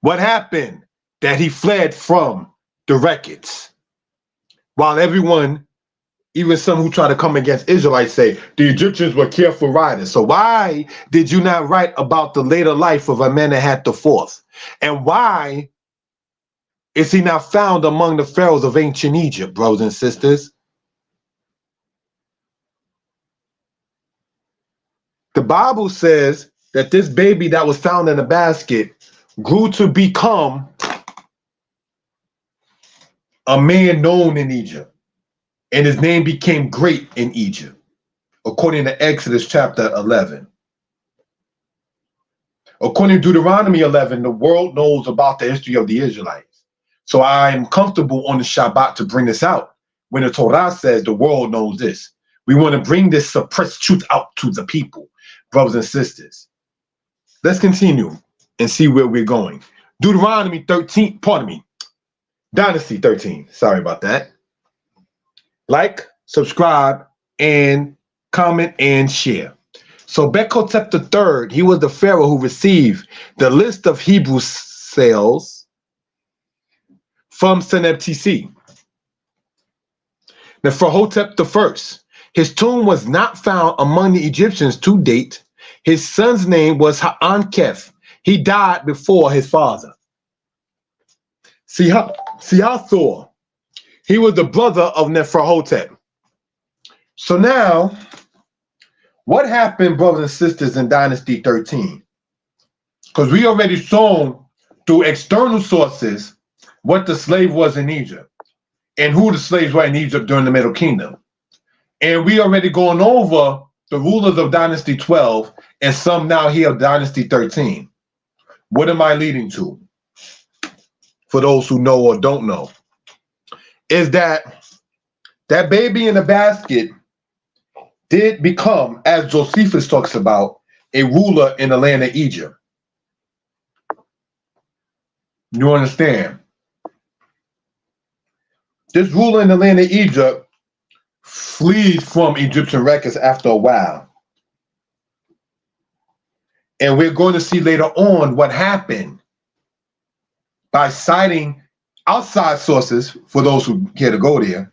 What happened? That he fled from the records. While everyone, even some who try to come against Israelites, say the Egyptians were careful writers. So why did you not write about the later life of Amenemhat IV? And why is he not found among the pharaohs of ancient Egypt, brothers and sisters? The Bible says that this baby that was found in a basket grew to become a man known in Egypt, and his name became great in Egypt, according to Exodus chapter 11. According to Deuteronomy 11, the world knows about the history of the Israelites. So I am comfortable on the Shabbat to bring this out. When the Torah says the world knows this, we want to bring this suppressed truth out to the people, brothers and sisters. Let's continue and see where we're going. Deuteronomy 13, pardon me, Dynasty 13. Sorry about that. Like, subscribe, and comment and share. So Bekhotep III, he was the pharaoh who received the list of Hebrew sales from Seneb-TC. Neferhotep I, his tomb was not found among the Egyptians to date. His son's name was Ha'ankef. He died before his father. Sihathor, he was the brother of Neferhotep. So now, what happened, brothers and sisters, in Dynasty 13? Because we already saw through external sources what the slave was in Egypt and who the slaves were in Egypt during the Middle Kingdom. And we already gone over the rulers of Dynasty 12 and some now here of Dynasty 13. What am I leading to? For those who know or don't know, is that that baby in the basket did become, as Josephus talks about, a ruler in the land of Egypt. You understand? This ruler in the land of Egypt flees from Egyptian records after a while. And we're going to see later on what happened by citing outside sources, for those who care to go there,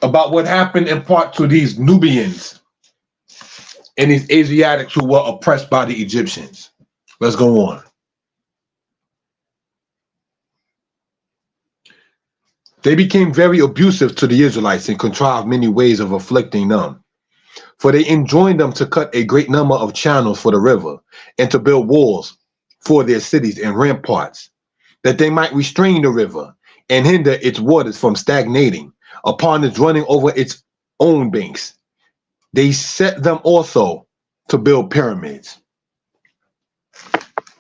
about what happened in part to these Nubians and these Asiatics who were oppressed by the Egyptians. Let's go on. They became very abusive to the Israelites and contrived many ways of afflicting them. For they enjoined them to cut a great number of channels for the river and to build walls for their cities and ramparts, that they might restrain the river and hinder its waters from stagnating upon its running over its own banks. They set them also to build pyramids.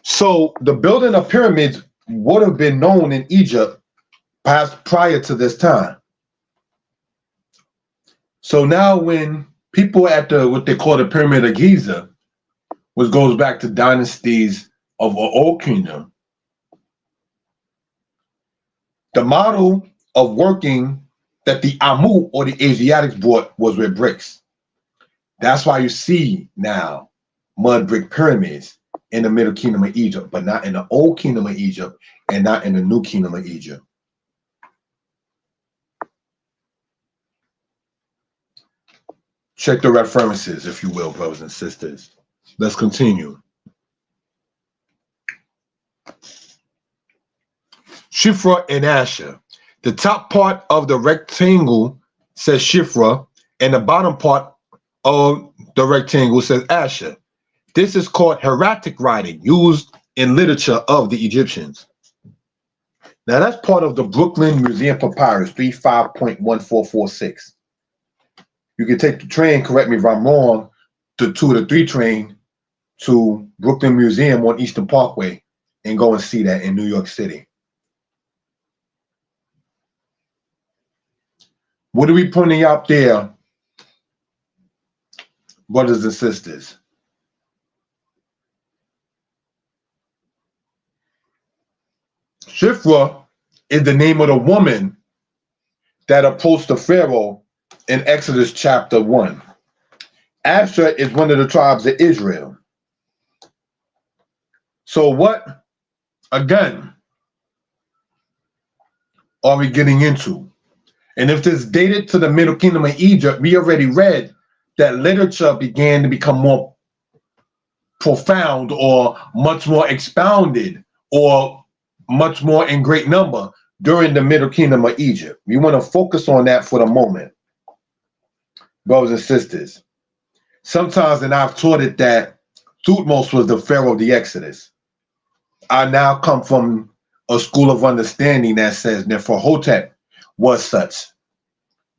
So the building of pyramids would have been known in Egypt perhaps prior to this time. So now when people at the what they call the Pyramid of Giza, which goes back to dynasties of the Old Kingdom, the model of working that the Amu or the Asiatics brought was with bricks. That's why you see now mud brick pyramids in the Middle Kingdom of Egypt, but not in the Old Kingdom of Egypt and not in the New Kingdom of Egypt. Check the references, if you will, brothers and sisters. Let's continue. Shifra and Asher. The top part of the rectangle says Shifra, and the bottom part of the rectangle says Asher. This is called hieratic writing, used in literature of the Egyptians. Now that's part of the Brooklyn Museum Papyrus 35.1446. You can take the train, correct me if I'm wrong, the 2 to 3 train to Brooklyn Museum on Eastern Parkway and go and see that in New York City. What are we pointing out there, brothers and sisters? Shifra is the name of the woman that approached the Pharaoh in Exodus chapter 1. Asher is one of the tribes of Israel. So what, again, are we getting into? And if this dated to the Middle Kingdom of Egypt, we already read that literature began to become more profound or much more expounded or much more in great number during the Middle Kingdom of Egypt. We want to focus on that for the moment, brothers and sisters. Sometimes, and I've taught it, that Thutmose was the Pharaoh of the Exodus. I now come from a school of understanding that says Neferhotep was such.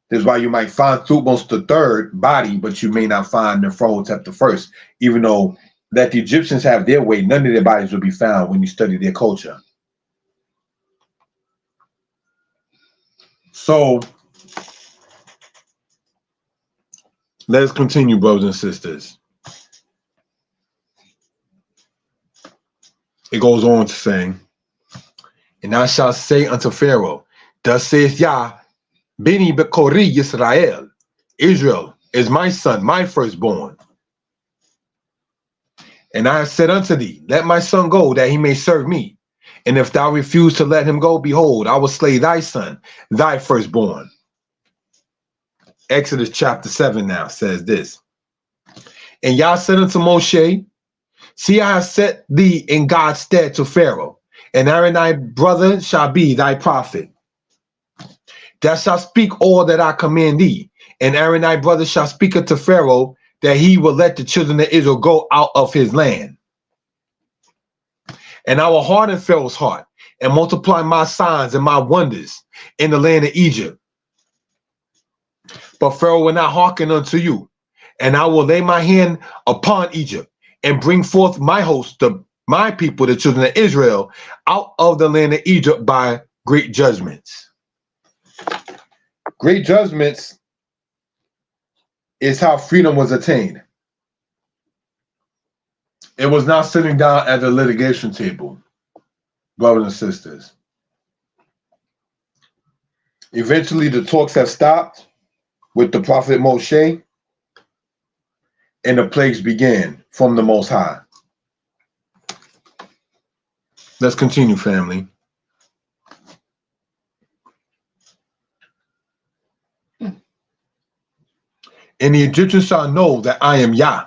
That's why you might find Thutmose the third body, but you may not find Neferhotep the first, even though that the Egyptians have their way, none of their bodies will be found when you study their culture. So let us continue, brothers and sisters. It goes on to say, and I shall say unto Pharaoh, thus saith Yah, Beni Bekori Yisrael, Israel is my son, my firstborn. And I have said unto thee, let my son go, that he may serve me. And if thou refuse to let him go, behold, I will slay thy son, thy firstborn. Exodus chapter 7 now says this. And Yah said unto Moshe, see, I have set thee in God's stead to Pharaoh, and Aaron thy brother shall be thy prophet. Thou shalt speak all that I command thee, and Aaron thy brother shall speak unto Pharaoh, that he will let the children of Israel go out of his land. And I will harden Pharaoh's heart, and multiply my signs and my wonders in the land of Egypt. But Pharaoh will not hearken unto you, and I will lay my hand upon Egypt, and bring forth my host, my people, the children of Israel, out of the land of Egypt by great judgments. Great judgments is how freedom was attained. It was not sitting down at the litigation table, brothers and sisters. Eventually, the talks have stopped with the prophet Moshe, and the plagues began from the Most High. Let's continue, family. And the Egyptians shall know that I am Yah,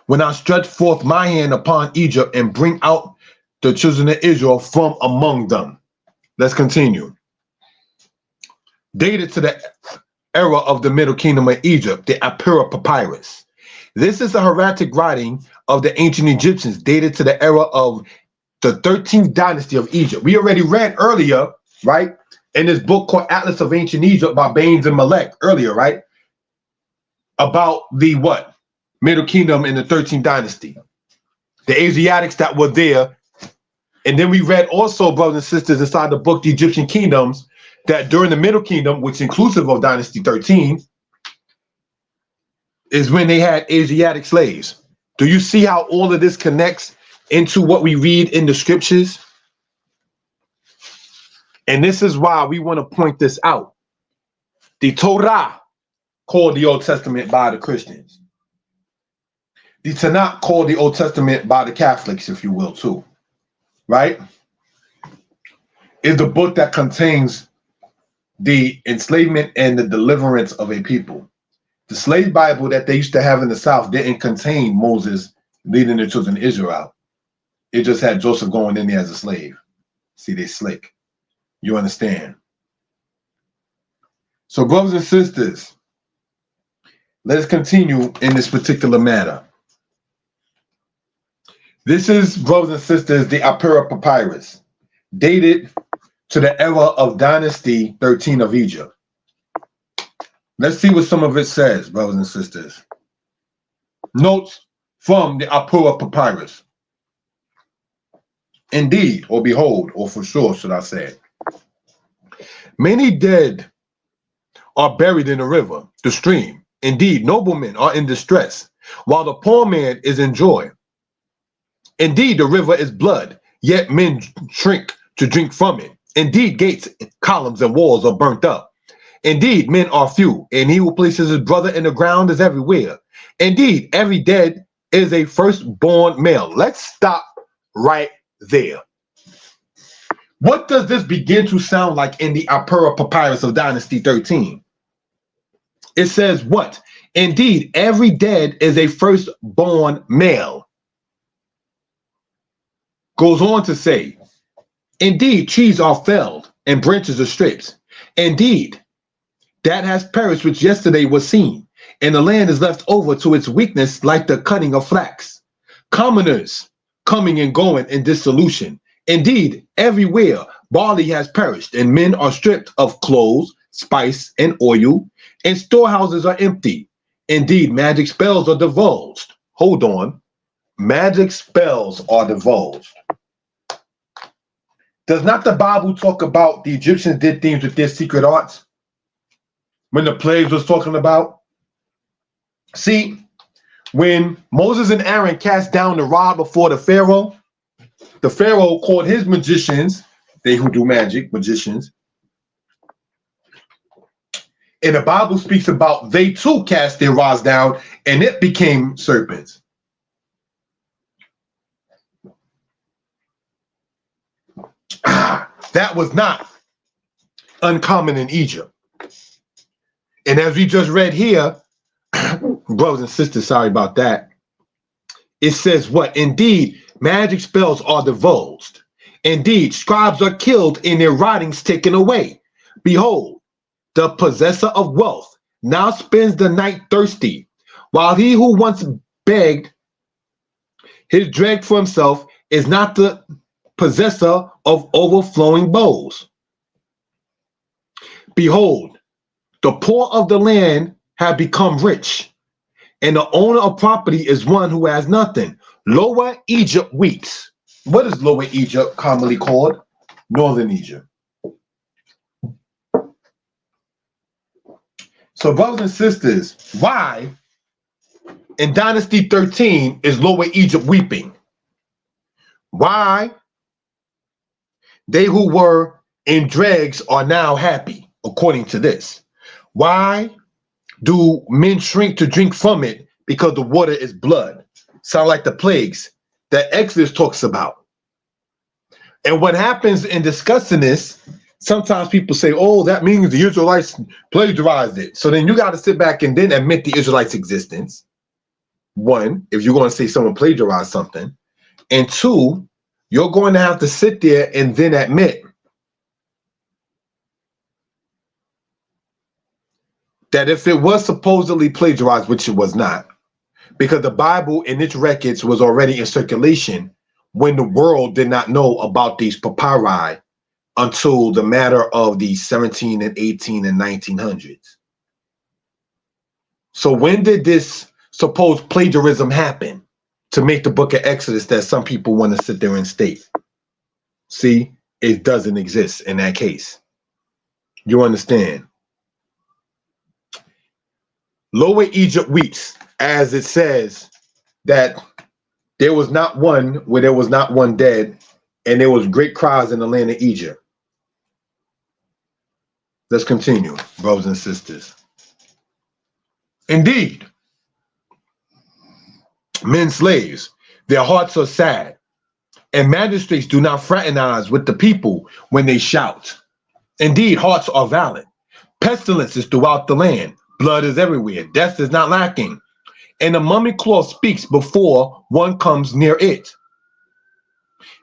when I stretch forth my hand upon Egypt and bring out the children of Israel from among them. Let's continue. Dated to the era of the Middle Kingdom of Egypt, the Apura Papyrus. This is a hieratic writing of the ancient Egyptians, dated to the era of the 13th dynasty of Egypt. We already read earlier, right, in this book called Atlas of Ancient Egypt by Baines and Malek earlier, right, about the what? Middle Kingdom in the 13th dynasty. The Asiatics that were there. And then we read also, brothers and sisters, inside the book, The Egyptian Kingdoms, that during the Middle Kingdom, which inclusive of Dynasty 13, is when they had Asiatic slaves. Do you see how all of this connects into what we read in the scriptures? And this is why we want to point this out. The Torah, called the Old Testament by the Christians. The Tanakh, called the Old Testament by the Catholics, if you will, too. Right? Is the book that contains the enslavement and the deliverance of a people. The slave Bible that they used to have in the South didn't contain Moses leading the children of Israel out. It just had Joseph going in there as a slave. See, they slick. You understand? So, brothers and sisters, let's continue in this particular matter. This is, brothers and sisters, the Apura Papyrus, dated to the era of Dynasty 13 of Egypt. Let's see what some of it says, brothers and sisters. Notes from the Apura Papyrus. Indeed, or behold, or for sure, should I say. Many dead are buried in the river, the stream. Indeed, noblemen are in distress, while the poor man is in joy. Indeed, the river is blood, yet men shrink to drink from it. Indeed, gates, columns, and walls are burnt up. Indeed, men are few, and he who places his brother in the ground is everywhere. Indeed, every dead is a firstborn male. Let's stop right there. What does this begin to sound like in the Apura Papyrus of Dynasty 13? It says what? Indeed, every dead is a firstborn male. Goes on to say, indeed, trees are felled and branches are stripped. Indeed, that has perished which yesterday was seen, and the land is left over to its weakness like the cutting of flax. Commoners coming and going in dissolution. Indeed, everywhere barley has perished, and men are stripped of clothes, spice, and oil, and storehouses are empty. Indeed, magic spells are divulged. Hold on. Magic spells are divulged. Does not the Bible talk about the Egyptians did things with their secret arts? When the plagues was talking about? See, when Moses and Aaron cast down the rod before the Pharaoh called his magicians, they who do magic, magicians. And the Bible speaks about they too cast their rods down and it became serpents. That was not uncommon in Egypt. And as we just read here, brothers and sisters, sorry about that. It says what? Indeed, magic spells are divulged. Indeed, scribes are killed and their writings taken away. Behold, the possessor of wealth now spends the night thirsty, while he who once begged his dreg for himself is not the possessor of overflowing bowls. Behold, the poor of the land have become rich, and the owner of property is one who has nothing. Lower Egypt weeps. What is Lower Egypt commonly called? Northern Egypt. So, brothers and sisters, why in Dynasty 13 is Lower Egypt weeping? Why they who were in dregs are now happy, according to this? Why do men shrink to drink from it? Because the water is blood. Sound like the plagues that Exodus talks about. And what happens in discussing this, sometimes people say, oh, that means the Israelites plagiarized it. So then you got to sit back and then admit the Israelites' existence. One, if you're going to say someone plagiarized something. And two, you're going to have to sit there and then admit that if it was supposedly plagiarized, which it was not, because the Bible and its records was already in circulation when the world did not know about these papyri until the matter of the 17 and 18 and 1900s. So when did this supposed plagiarism happen to make the book of Exodus that some people want to sit there and state? See, it doesn't exist in that case. You understand? Lower Egypt weeps, as it says that there was not one where there was not one dead, and there was great cries in the land of Egypt. Let's continue, brothers and sisters. Indeed, men slaves, their hearts are sad, and magistrates do not fraternize with the people when they shout. Indeed, hearts are violent. Pestilence is throughout the land. Blood is everywhere. Death is not lacking. And the mummy claw speaks before one comes near it.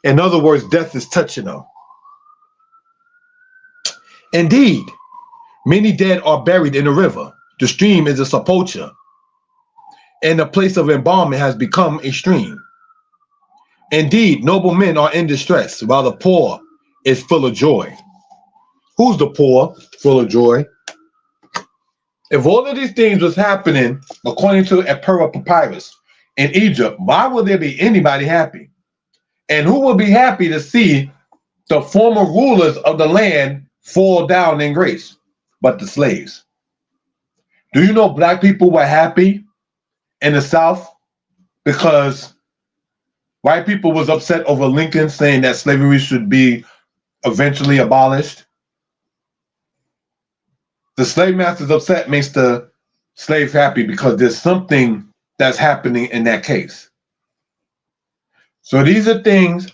In other words, death is touching them. Indeed, many dead are buried in the river. The stream is a sepulchre, and the place of embalming has become a stream. Indeed, noble men are in distress, while the poor is full of joy. Who's the poor full of joy? If all of these things was happening according to Apera Papyrus in Egypt, why would there be anybody happy? And who would be happy to see the former rulers of the land fall down in grace? But the slaves. Do you know black people were happy in the South because white people was upset over Lincoln saying that slavery should be eventually abolished? The slave master's upset makes the slaves happy because there's something that's happening in that case. So these are things,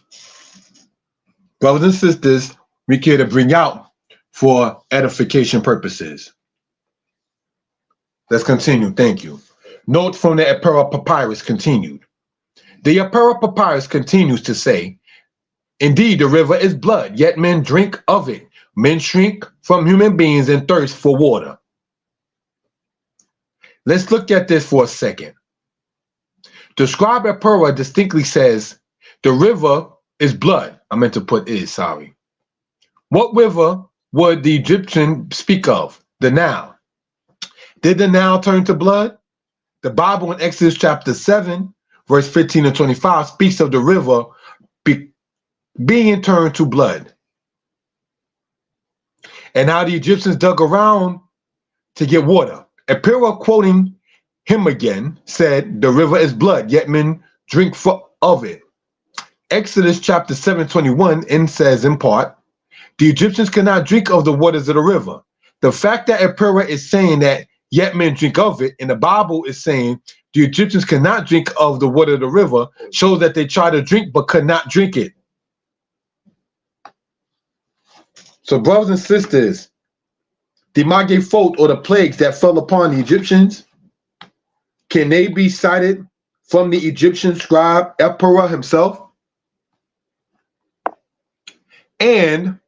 brothers and sisters, we care to bring out for edification purposes. Let's continue. Thank you. Note from the Apera Papyrus continued. The Apera Papyrus continues to say, indeed, the river is blood, yet men drink of it. Men shrink from human beings and thirst for water. Let's look at this for a second. The scribe Apera distinctly says, the river is blood. I meant to put is, sorry. What river would the Egyptian speak of? The Nile. Did the Nile turn to blood? The Bible in Exodus chapter 7, verse 15 and 25 speaks of the river being turned to blood. And how the Egyptians dug around to get water. Apera, quoting him again, said, the river is blood, yet men drink of it. Exodus chapter 7:21 and says in part, the Egyptians cannot drink of the waters of the river. The fact that Apera is saying that yet men drink of it, and the Bible is saying the Egyptians cannot drink of the water of the river, shows that they try to drink but could not drink it. So brothers and sisters, the Magifot or the plagues that fell upon the Egyptians, can they be cited from the Egyptian scribe Apera himself? And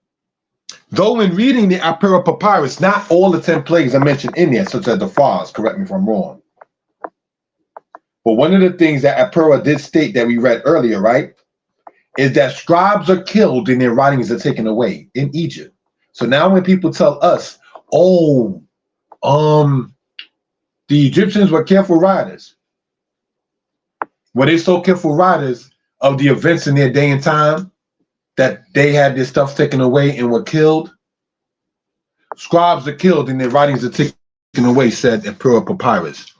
though in reading the Apera Papyrus, not all the 10 plagues are mentioned in there, such as the frogs, correct me if I'm wrong. But one of the things that Apera did state that we read earlier, right, is that scribes are killed and their writings are taken away in Egypt. So now when people tell us, oh, the Egyptians were careful writers. Were they so careful writers of the events in their day and time that they had their stuff taken away and were killed? Scribes are killed and their writings are taken away, said Apera Papyrus.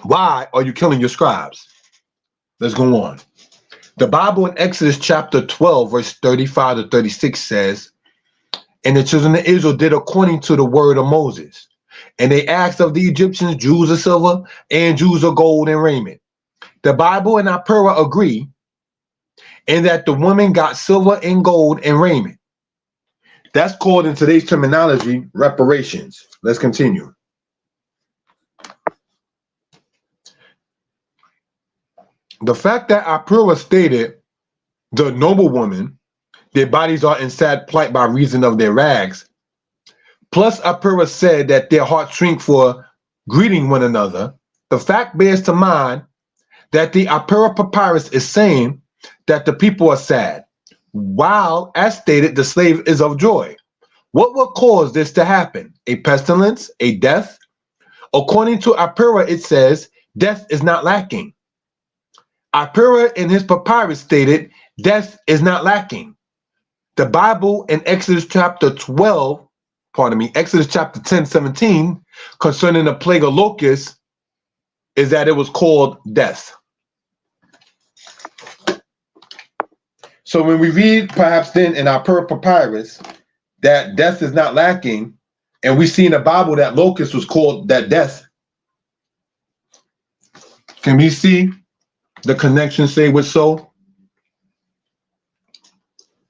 Why are you killing your scribes? Let's go on. The Bible in Exodus chapter 12, verse 35 to 36 says, and the children of Israel did according to the word of Moses. And they asked of the Egyptians jewels of silver and jewels of gold and raiment. The Bible and Apera agree, and that the women got silver and gold and raiment. That's called in today's terminology reparations. Let's continue. The fact that Apura stated the noble women, their bodies are in sad plight by reason of their rags, plus Apura said that their hearts shrink for greeting one another, the fact bears to mind that the Apura papyrus is saying that the people are sad, while, as stated, the slave is of joy. What will cause this to happen? A pestilence? A death? According to Apura, it says, death is not lacking. Apura in his papyrus stated, death is not lacking. The Bible in Exodus chapter 10:17, concerning the plague of locusts, is that it was called death. So when we read perhaps then in Apura papyrus that death is not lacking, and we see in the Bible that locust was called that death, can we see the connection say with so?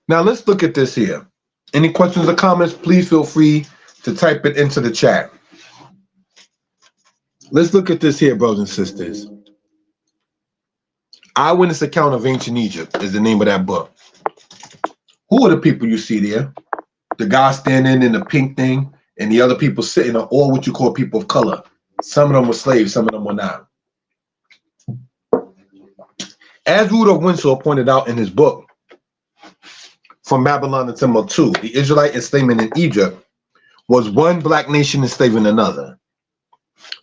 Now let's look at this here. Any questions or comments, please feel free to type it into the chat. Let's look at this here, brothers and sisters. Eyewitness Account of Ancient Egypt is the name of that book. Who are the people you see there? The guy standing in the pink thing, and the other people sitting are all what you call people of color. Some of them were slaves, some of them were not. As Rudolph Winslow pointed out in his book, From Babylon to Timbuktu, the Israelite enslavement in Egypt was one black nation enslaving another.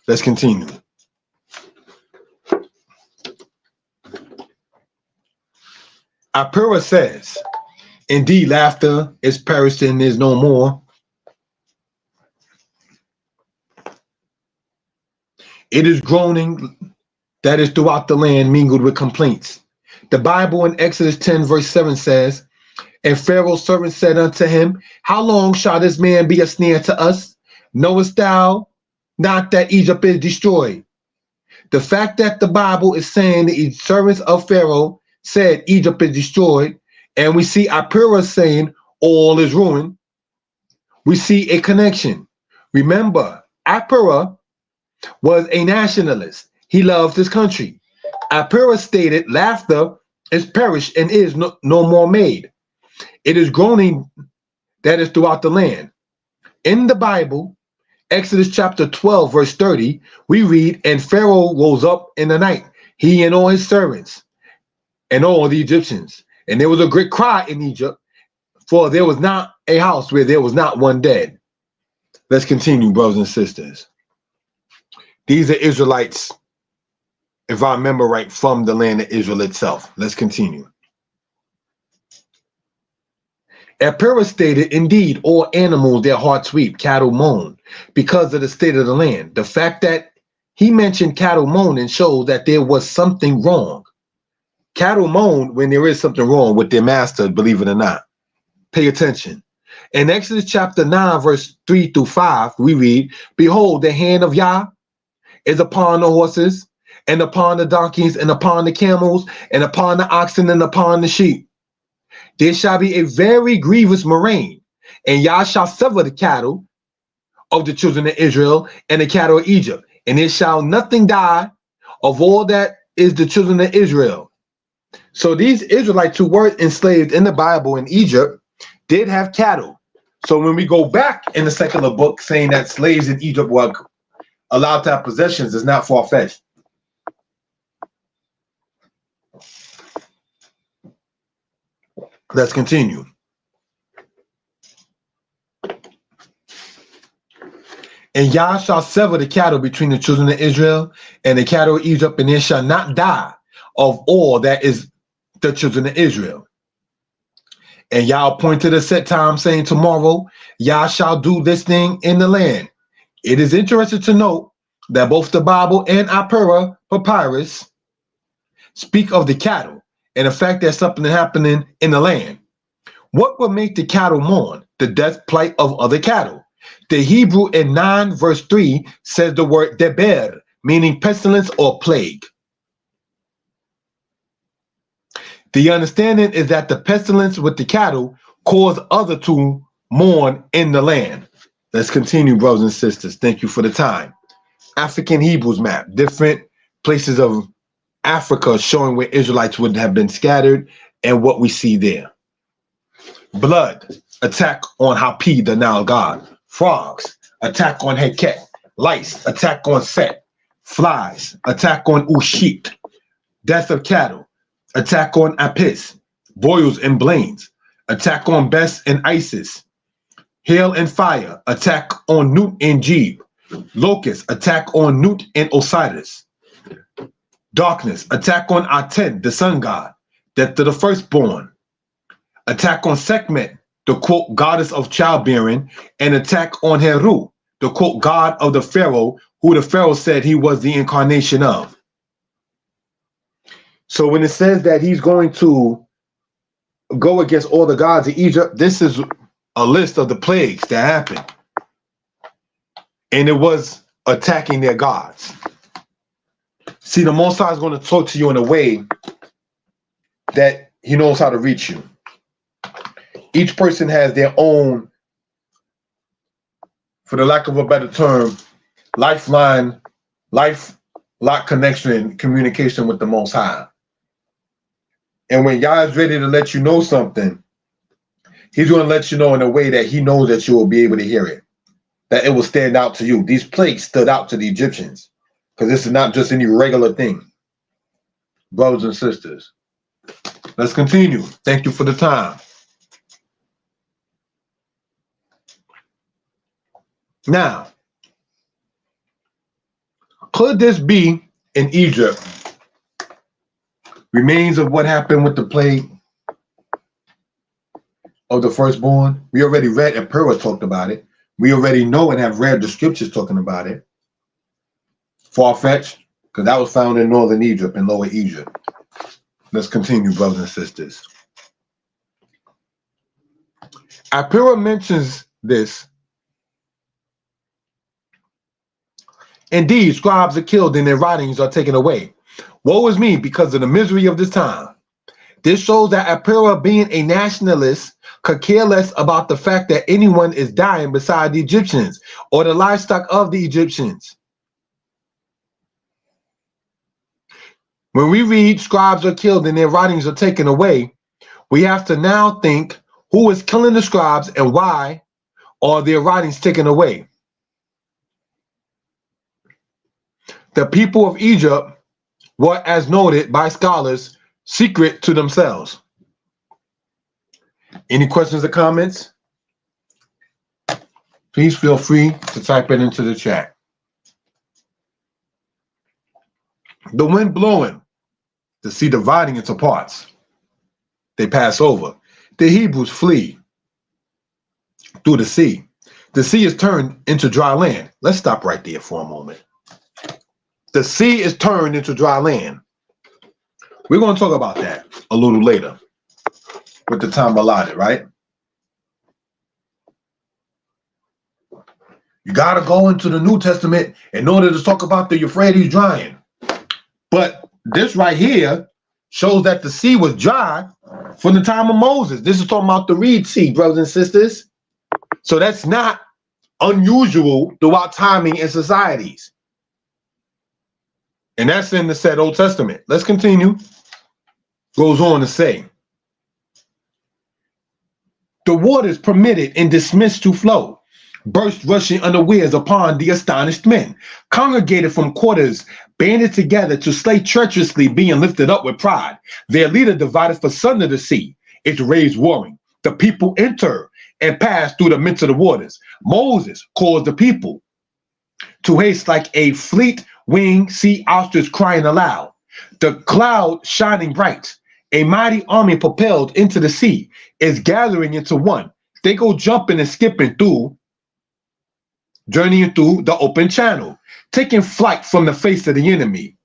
Let's continue. Apura says, indeed, laughter is perished and is no more. It is groaning that is throughout the land mingled with complaints. The Bible in Exodus 10 verse 7 says, and Pharaoh's servant said unto him, how long shall this man be a snare to us? Knowest thou not that Egypt is destroyed? The fact that the Bible is saying the servants of Pharaoh said Egypt is destroyed, and we see Apura saying all is ruined, we see a connection. Remember, Apura was a nationalist. He loved his country. Apura stated, laughter is perished and is no more made. It is groaning that is throughout the land. In the Bible, Exodus chapter 12, verse 30, we read, and Pharaoh rose up in the night, he and all his servants, and all the Egyptians. And there was a great cry in Egypt, for there was not a house where there was not one dead. Let's continue, brothers and sisters. These are Israelites, if I remember right, from the land of Israel itself. Let's continue. Apura stated, indeed, all animals, their hearts weep, cattle moan, because of the state of the land. The fact that he mentioned cattle moaning shows that there was something wrong. Cattle moan when there is something wrong with their master, believe it or not. Pay attention. In Exodus chapter 9, verse 3 through 5, we read, behold, the hand of Yah is upon the horses, and upon the donkeys, and upon the camels, and upon the oxen, and upon the sheep. There shall be a very grievous murrain, and Yah shall sever the cattle of the children of Israel and the cattle of Egypt, and there shall nothing die of all that is the children of Israel. So these Israelites who were enslaved in the Bible in Egypt did have cattle. So when we go back in the secular book saying that slaves in Egypt were allowed to have possessions, is not far-fetched. Let's continue. And Yah shall sever the cattle between the children of Israel and the cattle of Egypt, and there shall not die of all that is the children of Israel. And Yah appointed a set time, saying, tomorrow Yah shall do this thing in the land. It is interesting to note that both the Bible and Apura papyrus speak of the cattle and the fact that something is happening in the land. What would make the cattle mourn? The death plight of other cattle. The Hebrew in 9 verse 3 says the word deber, meaning pestilence or plague. The understanding is that the pestilence with the cattle caused other to mourn in the land. Let's continue, brothers and sisters. Thank you for the time. African Hebrews map, different places of Africa showing where Israelites would have been scattered and what we see there. Blood, attack on Hapi, the Nile god. Frogs, attack on Heket. Lice, attack on Set. Flies, attack on Ushit. Death of cattle, attack on Apis. Boils and blains, attack on Bes and Isis. Hail and fire, attack on Nut and Jeb. Locust, attack on Nut and Osiris. Darkness, attack on Aten, the sun god. Death to the firstborn. Attack on Sekhmet, the quote goddess of childbearing, and attack on Heru, the quote god of the Pharaoh, who the Pharaoh said he was the incarnation of. So when it says that he's going to go against all the gods of Egypt, this is a list of the plagues that happened. And it was attacking their gods. See, the Most High is going to talk to you in a way that he knows how to reach you. Each person has their own, for the lack of a better term, lifeline, lifelock connection and communication with the Most High. And when Yah is ready to let you know something, he's going to let you know in a way that he knows that you will be able to hear it, that it will stand out to you. These plagues stood out to the Egyptians because this is not just any regular thing. Brothers and sisters, let's continue. Thank you for the time. Now, could this be in Egypt remains of what happened with the plague of the firstborn? We already read and Torah talked about it. We already know and have read the scriptures talking about it. Far-fetched, because that was found in northern Egypt and lower Egypt. Let's continue, brothers and sisters. Torah mentions this. Indeed, scribes are killed and their writings are taken away. Woe is me because of the misery of this time. This shows that Assyria, being a nationalist, could care less about the fact that anyone is dying beside the Egyptians or the livestock of the Egyptians. When we read scribes are killed and their writings are taken away, we have to now think who is killing the scribes and why are their writings taken away. The people of Egypt were, as noted by scholars, secret to themselves. Any questions or comments? Please feel free to type it into the chat. The wind blowing, the sea dividing into parts. They pass over. The Hebrews flee through the sea. The sea is turned into dry land. Let's stop right there for a moment. The sea is turned into dry land. We're going to talk about that a little later with the time allotted, right? You got to go into the New Testament in order to talk about the Euphrates drying. But this right here shows that the sea was dry from the time of Moses. This is talking about the Reed Sea, brothers and sisters. So that's not unusual throughout timing and societies. And that's in the said Old Testament. Let's continue. Goes on to say, the waters permitted and dismissed to flow, burst rushing unawares upon the astonished men, congregated from quarters, banded together to slay treacherously, being lifted up with pride. Their leader divided for sunder the sea, its waves warring. The people enter and pass through the midst of the waters. Moses caused the people to haste like a fleet wing sea ostrich crying aloud. The cloud shining bright, a mighty army propelled into the sea is gathering into one. They go jumping and skipping through, journeying through the open channel, taking flight from the face of the enemy.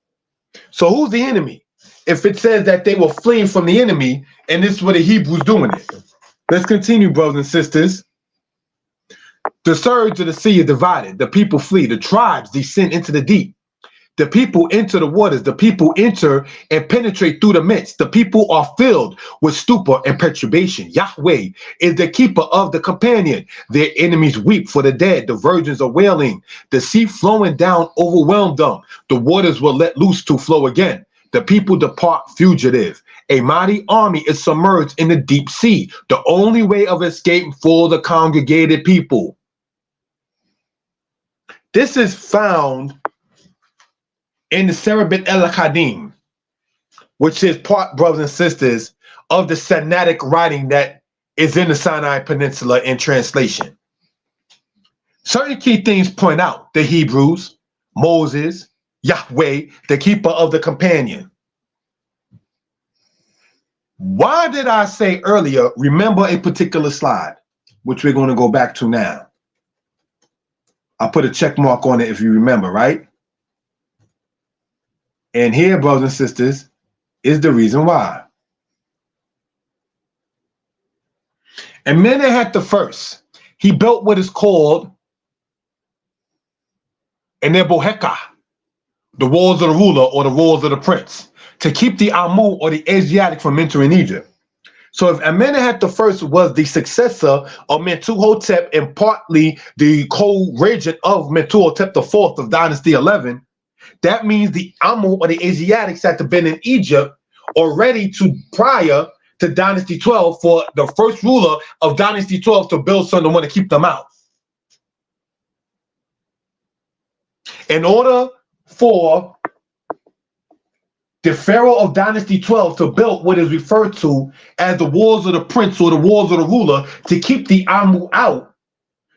So who's the enemy? If it says that they were fleeing from the enemy, and this is what the Hebrews doing it. Let's continue, brothers and sisters. The surge of the sea is divided. The people flee. The tribes descend into the deep. The people enter the waters. The people enter and penetrate through the midst. The people are filled with stupor and perturbation. Yahweh is the keeper of the companion. Their enemies weep for the dead. The virgins are wailing. The sea flowing down overwhelmed them. The waters were let loose to flow again. The people depart fugitive. A mighty army is submerged in the deep sea. The only way of escape for the congregated people. This is found in the Serabit El Kadim, which is part, brothers and sisters, of the Sinaitic writing that is in the Sinai Peninsula in translation. Certain key things point out the Hebrews, Moses, Yahweh, the keeper of the companion. Why did I say earlier, remember a particular slide, which we're going to go back to now? I put a check mark on it if you remember, right? And here, brothers and sisters, is the reason why. Amenemhat the first, he built what is called an Eboheka, the walls of the ruler or the walls of the prince, to keep the Amu or the Asiatic from entering Egypt. So if Amenemhat the first was the successor of Mentuhotep and partly the co-regent of Mentuhotep the fourth of Dynasty 11, that means the Amu or the Asiatics had to been in Egypt already prior to Dynasty 12 for the first ruler of Dynasty 12 to build something to keep them out. In order for the Pharaoh of Dynasty 12 to build what is referred to as the walls of the prince or the walls of the ruler to keep the Amu out,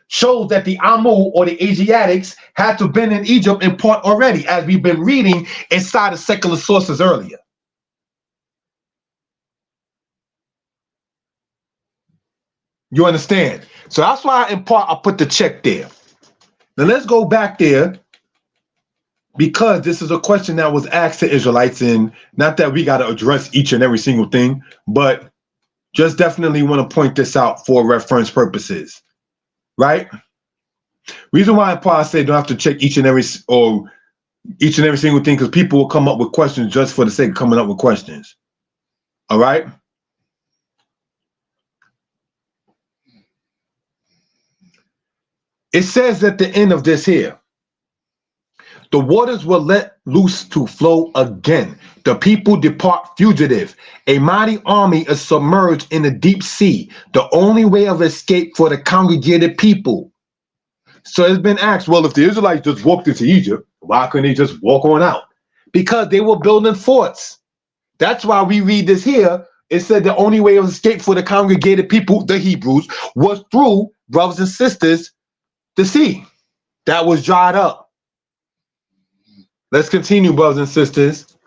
shows that the Amu or the Asiatics had to have been in Egypt in part already, as we've been reading inside of secular sources earlier. You understand? So that's why in part I put the check there. Now let's go back there, because this is a question that was asked to Israelites, and not that we got to address each and every single thing, but just definitely want to point this out for reference purposes. Right? Reason why I say don't have to check each and every single thing, because people will come up with questions just for the sake of coming up with questions. All right? It says at the end of this here, the waters were let loose to flow again. The people depart fugitive. A mighty army is submerged in the deep sea. The only way of escape for the congregated people. So it's been asked, well, if the Israelites just walked into Egypt, why couldn't they just walk on out? Because they were building forts. That's why we read this here. It said the only way of escape for the congregated people, the Hebrews, was through, brothers and sisters, the sea that was dried up. Let's continue, brothers and sisters.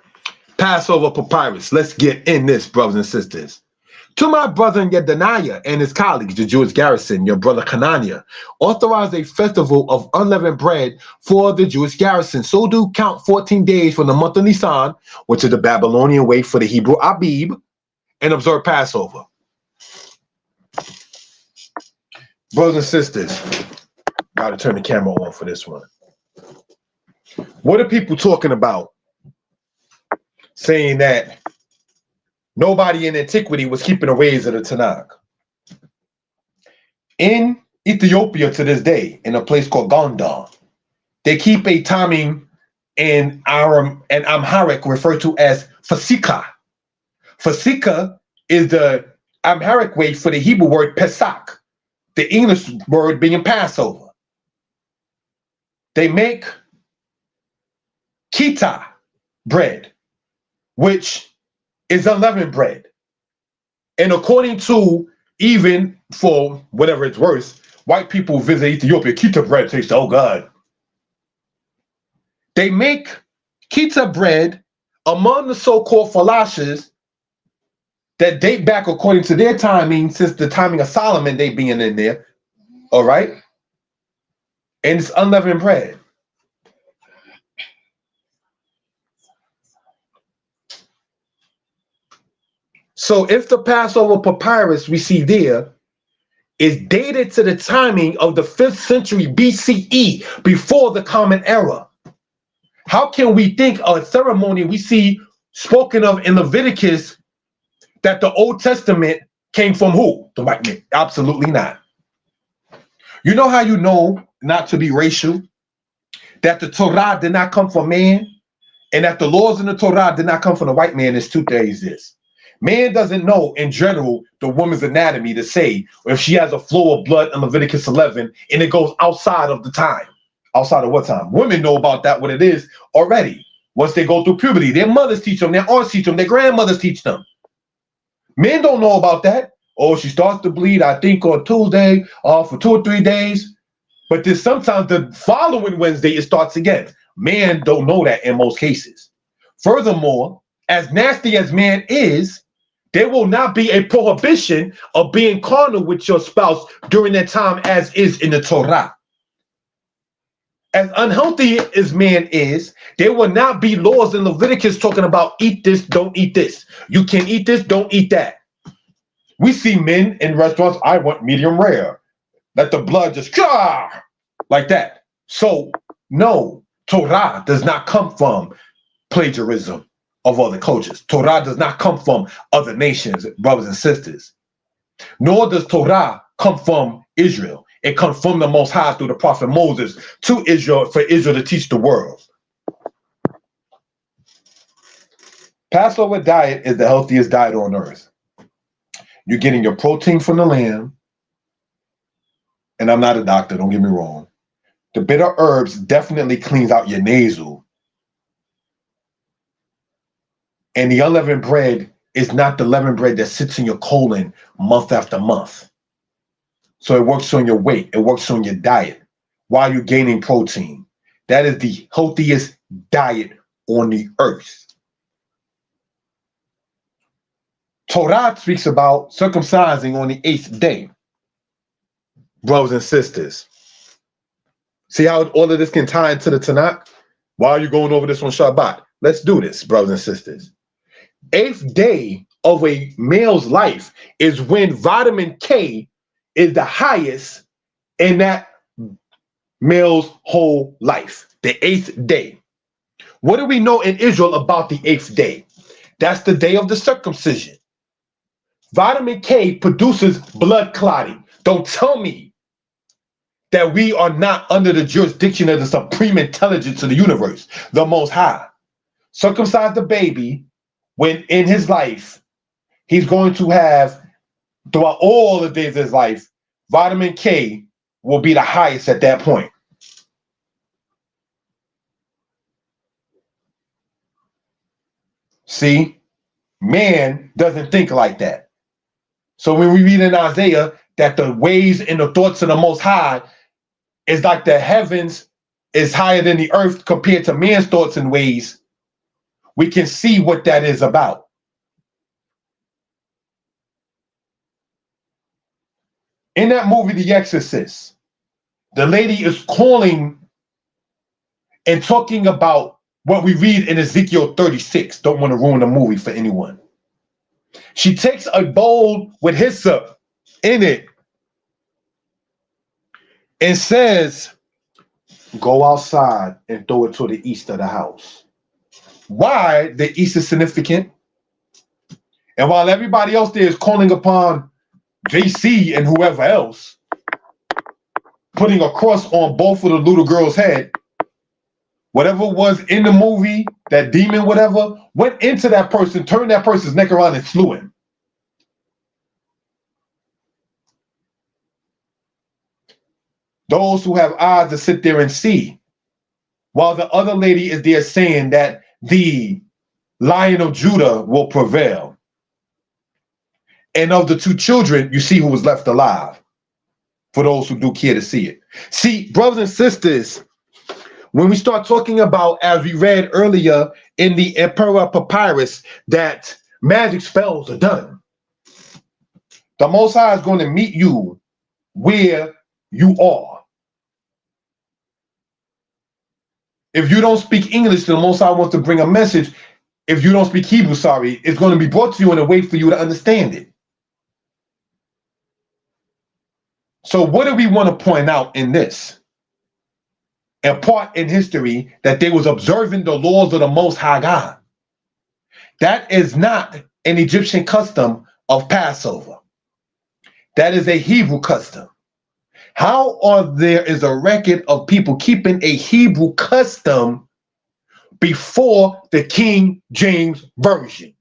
Passover papyrus. Let's get in this, brothers and sisters. To my brother Yedaniah and his colleagues, the Jewish garrison, your brother Hananiah, authorize a festival of unleavened bread for the Jewish garrison. So do count 14 days from the month of Nisan, which is the Babylonian way for the Hebrew Abib, and observe Passover. Brothers and sisters, gotta turn the camera on for this one. What are people talking about? Saying that nobody in antiquity was keeping the ways of the Tanakh. In Ethiopia to this day, in a place called Gondar, they keep a timing in Aram and Amharic referred to as Fasika. Fasika is the Amharic way for the Hebrew word Pesach, the English word being Passover. They make kita bread, which is unleavened bread. And according to, even for whatever it's worth, white people visit Ethiopia, kita bread tastes, oh God. They make kita bread among the so-called falashes that date back according to their timing, since the timing of Solomon, they being in there, all right? And it's unleavened bread. So if the Passover papyrus we see there is dated to the timing of the 5th century BCE, before the Common Era, How can we think a ceremony we see spoken of in Leviticus that the Old Testament came from who? The white man. Absolutely not. You know how you know not to be racial? That the Torah did not come from man, and that the laws in the Torah did not come from the white man. Is two things. This man doesn't know in general the woman's anatomy to say if she has a flow of blood in Leviticus 11 and it goes outside of the time. Outside of what time? Women know about that, what it is already. Once they go through puberty, their mothers teach them, their aunts teach them, their grandmothers teach them. Men don't know about that. Oh, she starts to bleed, I think, on Tuesday for 2 or 3 days. But then sometimes the following Wednesday, it starts again. Men don't know that in most cases. Furthermore, as nasty as man is, there will not be a prohibition of being carnal with your spouse during that time as is in the Torah. As unhealthy as man is, there will not be laws in Leviticus talking about eat this, don't eat this. You can eat this, don't eat that. We see men in restaurants, I want medium rare. Let the blood just like that. So, no, Torah does not come from plagiarism of other cultures. Torah does not come from other nations, brothers and sisters. Nor does Torah come from Israel. It comes from the Most High through the prophet Moses to Israel for Israel to teach the world. Passover diet is the healthiest diet on earth. You're getting your protein from the lamb. And I'm not a doctor, don't get me wrong. The bitter herbs definitely cleans out your nasal. And the unleavened bread is not the leavened bread that sits in your colon month after month. So it works on your weight. It works on your diet while you're gaining protein. That is the healthiest diet on the earth. Torah speaks about circumcising on the 8th day. Brothers and sisters. See how all of this can tie into the Tanakh? Why are you going over this on Shabbat? Let's do this, brothers and sisters. 8th day of a male's life is when vitamin K is the highest in that male's whole life. The 8th day. What do we know in Israel about the 8th day? That's the day of the circumcision. Vitamin K produces blood clotting. Don't tell me that we are not under the jurisdiction of the supreme intelligence of the universe, the Most High. Circumcise the baby when in his life, he's going to have, throughout all the days of his life, vitamin K will be the highest at that point. See, man doesn't think like that. So when we read in Isaiah that the ways and the thoughts of the Most High is like the heavens is higher than the earth compared to man's thoughts and ways, we can see what that is about. In that movie, The Exorcist, the lady is calling and talking about what we read in Ezekiel 36. Don't want to ruin the movie for anyone. She takes a bowl with hyssop in it and says, go outside and throw it to the east of the house. Why the east is significant? And while everybody else there is calling upon JC and whoever else, putting a cross on both of the little girl's head, whatever was in the movie, that demon, whatever, went into that person, turned that person's neck around and slew him. Those who have eyes to sit there and see, while the other lady is there saying that the Lion of Judah will prevail. And of the 2 children, you see who was left alive, for those who do care to see it. See, brothers and sisters, when we start talking about, as we read earlier in the Emperor Papyrus, that magic spells are done, the Most High is going to meet you where you are. If you don't speak English, the Most High wants to bring a message. If you don't speak Hebrew, it's going to be brought to you in a way for you to understand it. So what do we want to point out in this? and part in history that they was observing the laws of the Most High God. That is not an Egyptian custom of Passover. That is a Hebrew custom. How there is a record of people keeping a Hebrew custom before the King James Version,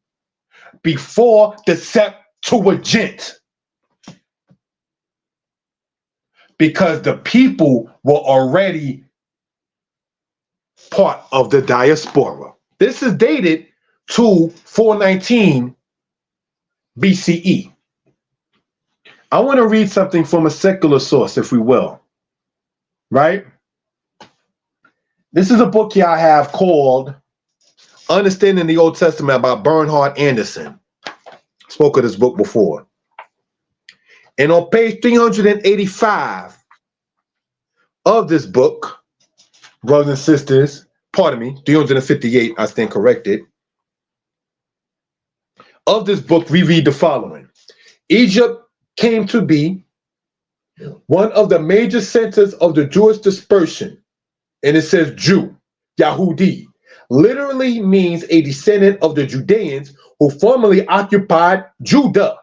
before the Septuagint? Because the people were already part of the diaspora. This is dated to 419 BCE. I want to read something from a secular source, if we will. Right? This is a book here I have called Understanding the Old Testament by Bernhard Anderson. Spoke of this book before. And on page 385 of this book, brothers and sisters, pardon me, 358, I stand corrected. Of this book, we read the following. Egypt came to be one of the major centers of the Jewish dispersion. And it says Jew, Yahudi, literally means a descendant of the Judeans who formerly occupied Judah.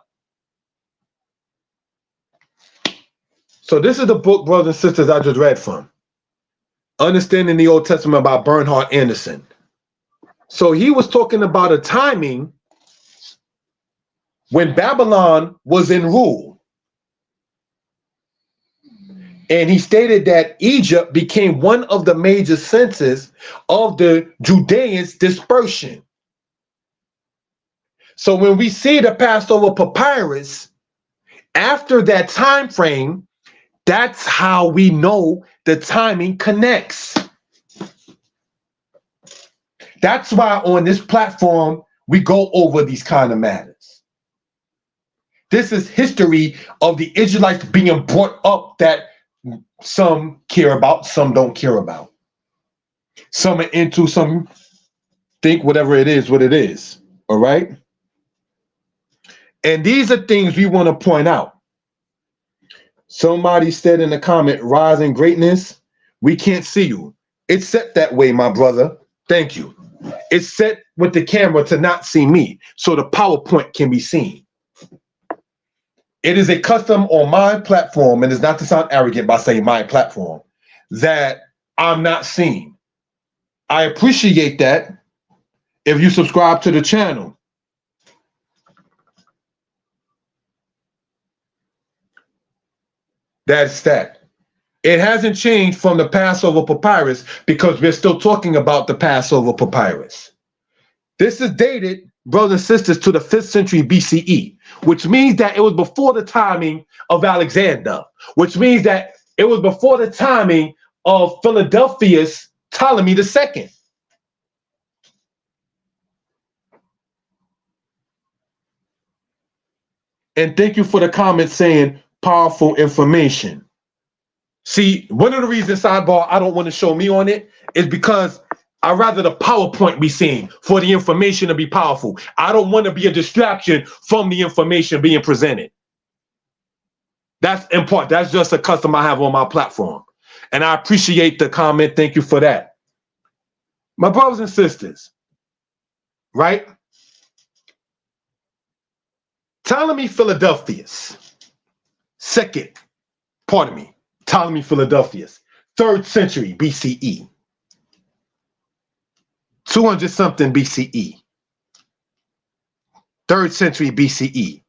So this is the book, brothers and sisters, I just read from. Understanding the Old Testament by Bernhard Anderson. So he was talking about a timing when Babylon was in rule. And he stated that Egypt became one of the major centers of the Judeans' dispersion. So when we see the Passover papyrus, after that time frame, that's how we know the timing connects. That's why on this platform, we go over these kind of matters. This is history of the Israelites being brought up that some care about, some don't care about. Some are into, some think whatever it is, what it is. All right? And these are things we want to point out. Somebody said in the comment, rise in greatness. We can't see you. It's set that way, my brother. Thank you. It's set with the camera to not see me, so the PowerPoint can be seen. It is a custom on my platform, and it's not to sound arrogant by saying my platform, that I'm not seen. I appreciate that if you subscribe to the channel. That's that. It hasn't changed from the Passover papyrus because we're still talking about the Passover papyrus. This is dated, brothers and sisters, to the 5th century BCE, which means that it was before the timing of Alexander, which means that it was before the timing of Philadelphia's Ptolemy II. And thank you for the comment saying powerful information. See, one of the reasons, sidebar, I don't want to show me on it is because I'd rather the PowerPoint be seen for the information to be powerful. I don't want to be a distraction from the information being presented. That's important. That's just a custom I have on my platform. And I appreciate the comment. Thank you for that. My brothers and sisters, right? Ptolemy Philadelphius, Ptolemy Philadelphius, 3rd century BCE. 200 something BCE. 3rd century BCE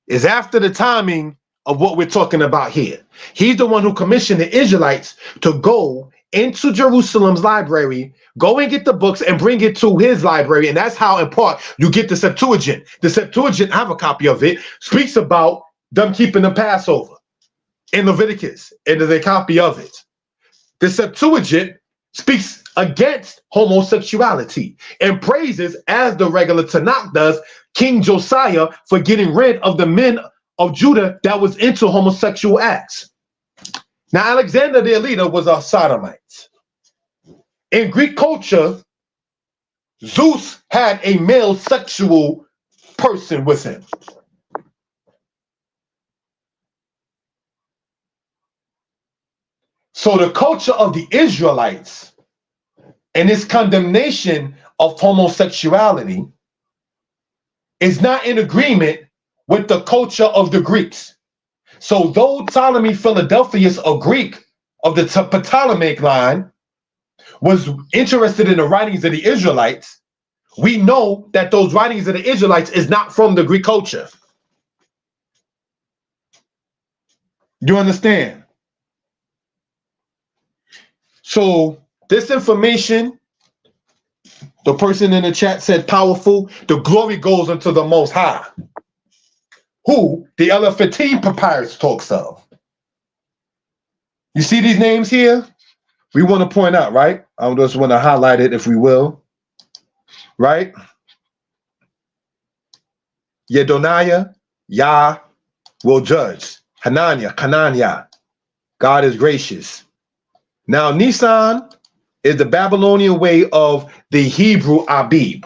is after the timing of what we're talking about here. He's the one who commissioned the Israelites to go into Jerusalem's library, go and get the books and bring it to his library. And that's how, in part, you get the Septuagint. The Septuagint, I have a copy of it, speaks about them keeping the Passover in Leviticus, and there's a copy of it. The Septuagint speaks against homosexuality and praises, as the regular Tanakh does, King Josiah for getting rid of the men of Judah that was into homosexual acts. Now, Alexander their leader was a sodomite. In Greek culture, Zeus had a male sexual person with him. So the culture of the Israelites and its condemnation of homosexuality is not in agreement with the culture of the Greeks. So though Ptolemy Philadelphus, a Greek of the Ptolemaic line, was interested in the writings of the Israelites, we know that those writings of the Israelites is not from the Greek culture. You understand? So this information, the person in the chat said powerful, the glory goes unto the Most High, who the Elephantine Papyrus talks of. You see these names here? We want to point out, right? I just want to highlight it, if we will. Right? Yedoniah, Yah will judge. Hananiah, Kananiah, God is gracious. Now, Nisan is the Babylonian way of the Hebrew Abib.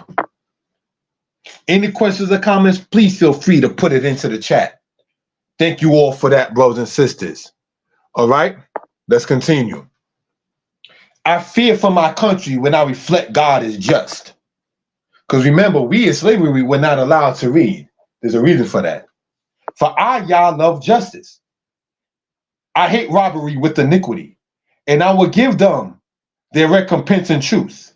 Any questions or comments, please feel free to put it into the chat. Thank you all for that, brothers and sisters. All right, let's continue. I fear for my country when I reflect God is just. Because remember, we in slavery were not allowed to read. There's a reason for that. For I, Yah, love justice. I hate robbery with iniquity. And I will give them their recompense in truth.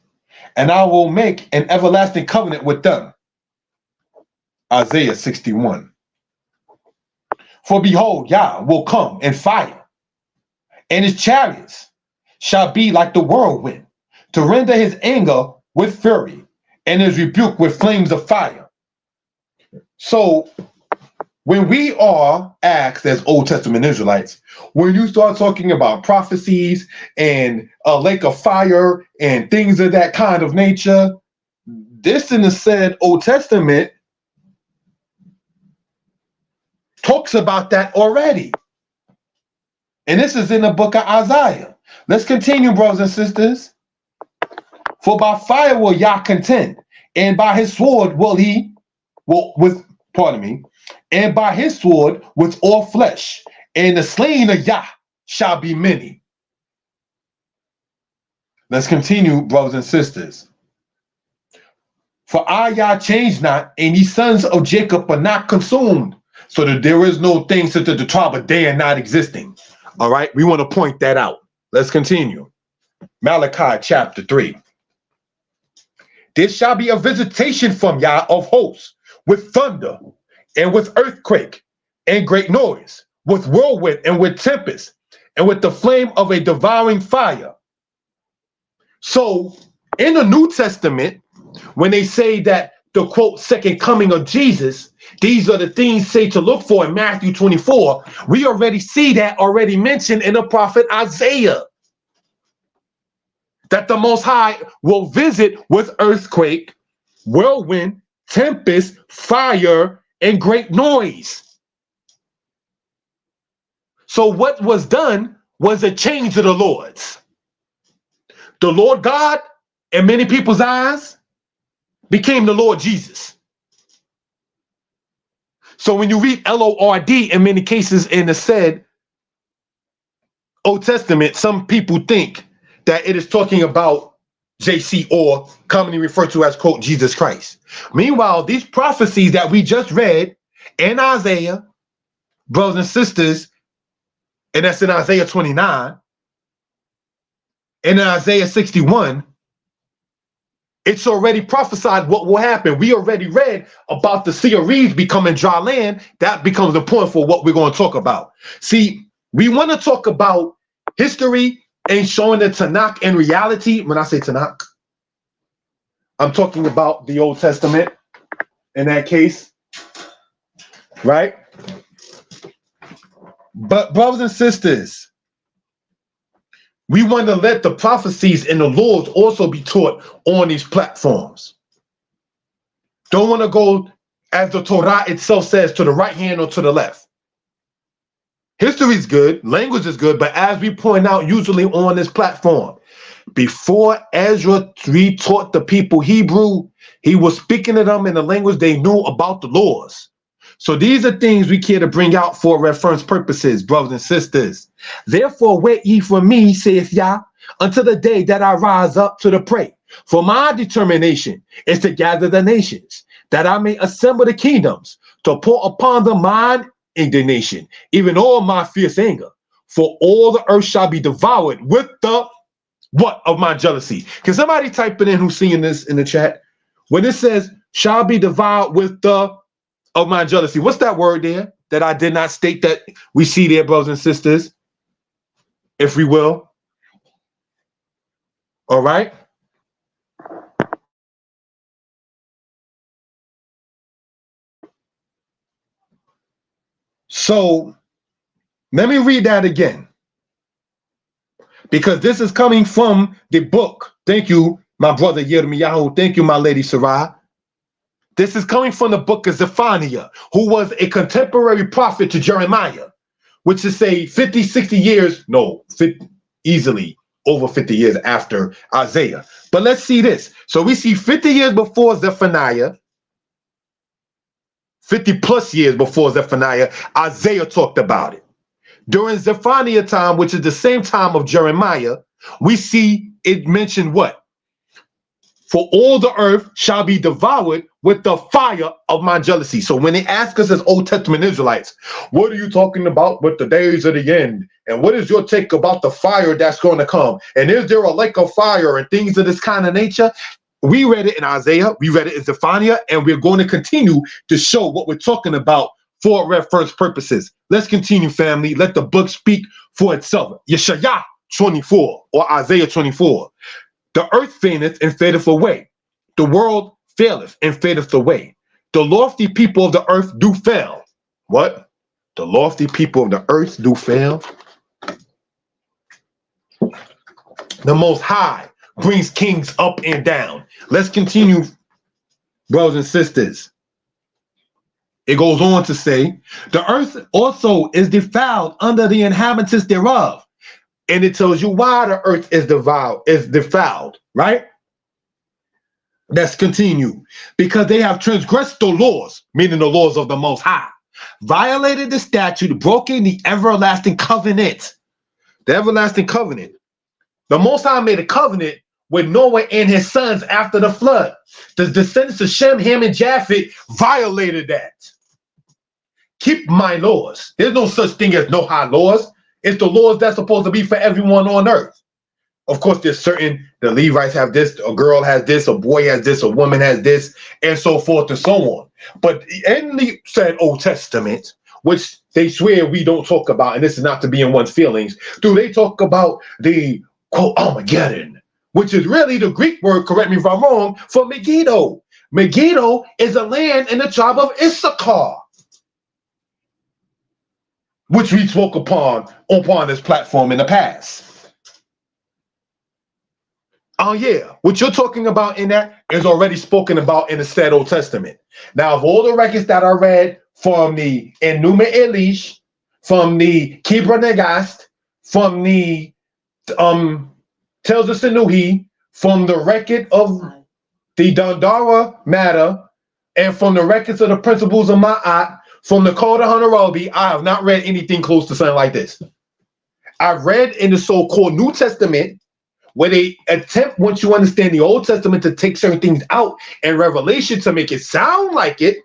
And I will make an everlasting covenant with them. Isaiah 61. For behold, Yah will come in fire, and his chariots shall be like the whirlwind, to render his anger with fury, and his rebuke with flames of fire. So, when we are asked as Old Testament Israelites, when you start talking about prophecies and a lake of fire and things of that kind of nature, this in the said Old Testament talks about that already. And this is in the book of Isaiah. Let's continue, brothers and sisters. For by fire will Yah contend, and by his sword will he, and by his sword with all flesh, and the slain of Yah shall be many. Let's continue, brothers and sisters. For I, Yah, change not, and ye sons of Jacob are not consumed, so that there is no thing such as the tribe of day and not existing. All right, we want to point that out. Let's continue. Malachi chapter 3. There shall be a visitation from Yah of hosts, with thunder, and with earthquake, and great noise, with whirlwind, and with tempest, and with the flame of a devouring fire. So, in the New Testament, when they say that the quote second coming of Jesus, these are the things say to look for in Matthew 24, we already see that already mentioned in the prophet Isaiah. That the Most High will visit with earthquake, whirlwind, tempest, fire, and great noise. So what was done was a change of the Lord's. The Lord God, in many people's eyes, became the Lord Jesus. So when you read L-O-R-D in many cases in the said Old Testament, some people think that it is talking about JC, or commonly referred to as, quote, Jesus Christ. Meanwhile, these prophecies that we just read in Isaiah, brothers and sisters, and that's in Isaiah 29, and in Isaiah 61, it's already prophesied what will happen. We already read about the Sea of Reeds becoming dry land. That becomes the point for what we're going to talk about. See, we want to talk about history and showing the Tanakh in reality. When I say Tanakh, I'm talking about the Old Testament in that case, right? But brothers and sisters, we want to let the prophecies and the laws also be taught on these platforms. Don't want to go, as the Torah itself says, to the right hand or to the left. History is good, language is good, but as we point out usually on this platform, before Ezra taught the people Hebrew, he was speaking to them in the language they knew about the laws. So these are things we care to bring out for reference purposes, brothers and sisters. Therefore, wait ye for me, saith Yah, until the day that I rise up to the prey. For my determination is to gather the nations, that I may assemble the kingdoms, to pour upon them mine indignation, even all my fierce anger. For all the earth shall be devoured with the what of my jealousy. Can somebody type it in who's seeing this in the chat? When it says shall be devoured with the of my jealousy, what's that word there that I did not state that we see there, brothers and sisters? If we will. All right. So let me read that again, because this is coming from the book. Thank you, my brother Yirmiyahu. Thank you, my lady Sarai. This is coming from the book of Zephaniah, who was a contemporary prophet to Jeremiah, which is say 50, 60 years, no, 50, easily over 50 years after Isaiah. But let's see this. So we see 50 years before Zephaniah, 50 plus years before Zephaniah, Isaiah talked about it. During Zephaniah time, which is the same time of Jeremiah, we see it mentioned what? For all the earth shall be devoured with the fire of my jealousy. So when they ask us as Old Testament Israelites, what are you talking about with the days of the end? And what is your take about the fire that's going to come? And is there a lake of fire and things of this kind of nature? We read it in Isaiah, we read it in Zephaniah, and we're going to continue to show what we're talking about for reference purposes. Let's continue, family. Let the book speak for itself. Yeshaya 24 or Isaiah 24. The earth fainteth and fadeth away. The world faileth and fadeth away. The lofty people of the earth do fail. What? The lofty people of the earth do fail. The Most High brings kings up and down. Let's continue, brothers and sisters. It goes on to say, the earth also is defiled under the inhabitants thereof. And it tells you why the earth is defiled, right? Let's continue. Because they have transgressed the laws, meaning the laws of the Most High, violated the statute, broken the everlasting covenant. The everlasting covenant. The Most High made a covenant with Noah and his sons after the flood. The descendants of Shem, Ham, and Japheth violated that. Keep my laws. There's no such thing as no high laws. It's the laws that's supposed to be for everyone on earth. Of course, there's certain, the Levites have this, a girl has this, a boy has this, a woman has this, and so forth and so on. But in the said Old Testament, which they swear we don't talk about, and this is not to be in one's feelings, do they talk about the, quote, Armageddon, which is really the Greek word, correct me if I'm wrong, for Megiddo. Megiddo is a land in the tribe of Issachar, which we spoke upon this platform in the past. Oh yeah, what you're talking about in that is already spoken about in the said Old Testament. Now, of all the records that I read from the Enuma Elish, from the Kibra Negast, from the Tales of Sinuhi, from the record of the Dandara matter, and from the records of the principles of Ma'at, from the Code of Hammurabi, I have not read anything close to something like this. I've read in the so-called New Testament, where they attempt, once you understand the Old Testament, to take certain things out and Revelation to make it sound like it.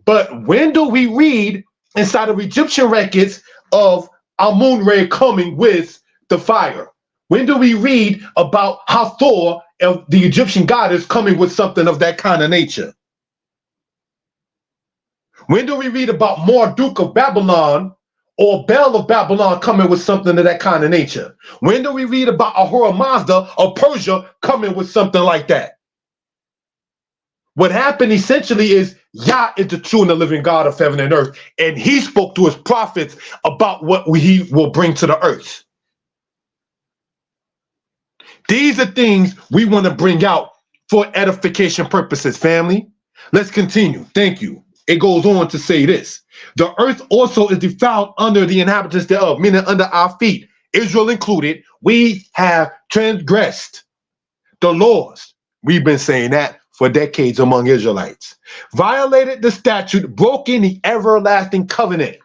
But when do we read inside of Egyptian records of Amun-Re coming with the fire? When do we read about Hathor, the Egyptian goddess, coming with something of that kind of nature? When do we read about Marduk of Babylon or Bel of Babylon coming with something of that kind of nature? When do we read about Ahura Mazda of Persia coming with something like that? What happened essentially is Yah is the true and the living God of heaven and earth, and he spoke to his prophets about what he will bring to the earth. These are things we want to bring out for edification purposes, family. Let's continue. Thank you. It goes on to say this. The earth also is defiled under the inhabitants thereof, meaning under our feet, Israel included. We have transgressed the laws. We've been saying that for decades among Israelites, violated the statute, broken the everlasting covenant.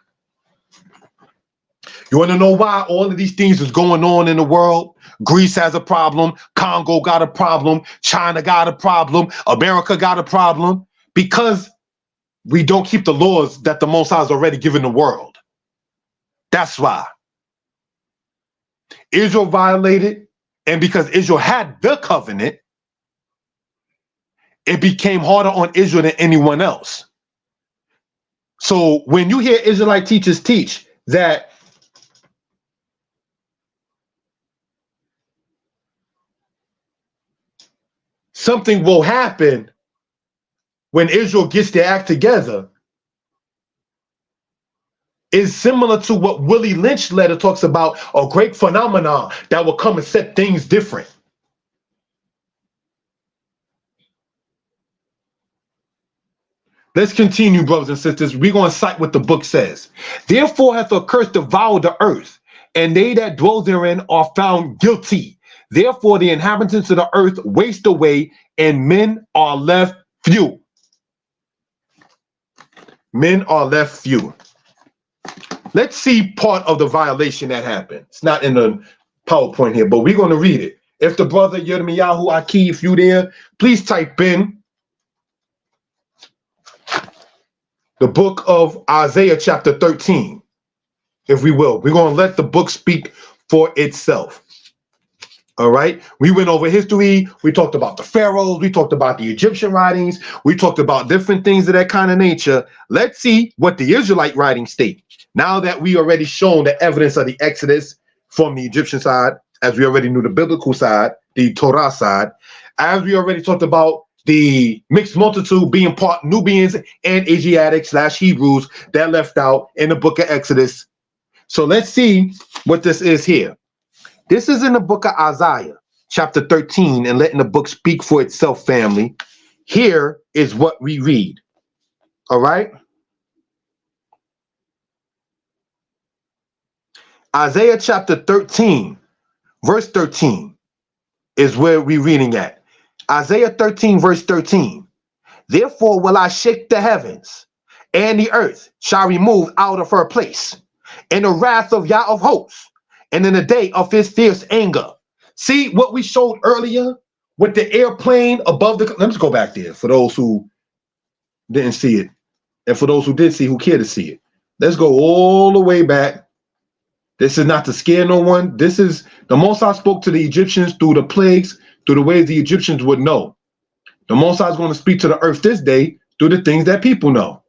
You want to know why all of these things is going on in the world? Greece has a problem. Congo got a problem. China got a problem. America got a problem. Because we don't keep the laws that the Most High has already given the world. That's why. Israel violated, and because Israel had the covenant, it became harder on Israel than anyone else. So when you hear Israelite teachers teach that something will happen when Israel gets their act together, is similar to what Willie Lynch letter talks about, a great phenomenon that will come and set things different. Let's continue, brothers and sisters. We're going to cite what the book says. Therefore hath a curse devoured the earth, and they that dwell therein are found guilty. Therefore the inhabitants of the earth waste away, and men are left few. Men are left few. Let's see part of the violation that happened. It's not in the PowerPoint here, but we're going to read it. If the brother Yirmiyahu Aki, if you there, please type in the book of Isaiah chapter 13, if we will. We're going to let the book speak for itself. All right. We went over history. We talked about the pharaohs. We talked about the Egyptian writings. We talked about different things of that kind of nature. Let's see what the Israelite writings state. Now that we already shown the evidence of the Exodus from the Egyptian side, as we already knew the biblical side, the Torah side, as we already talked about the mixed multitude being part Nubians and Asiatic / Hebrews that left out in the book of Exodus. So let's see what this is here. This is in the book of Isaiah, chapter 13, and letting the book speak for itself, family. Here is what we read. All right. Isaiah chapter 13, verse 13 is where we're reading at. Isaiah 13, verse 13. Therefore will I shake the heavens, and the earth shall remove out of her place, in the wrath of Yah of hosts, and in the day of his fierce anger. See what we showed earlier with the airplane above the... Let me just go back there for those who didn't see it. And for those who did see, who care to see it. Let's go all the way back. This is not to scare no one. This is the Most High spoke to the Egyptians through the plagues, through the ways the Egyptians would know. The Most High is going to speak to the earth this day through the things that people know.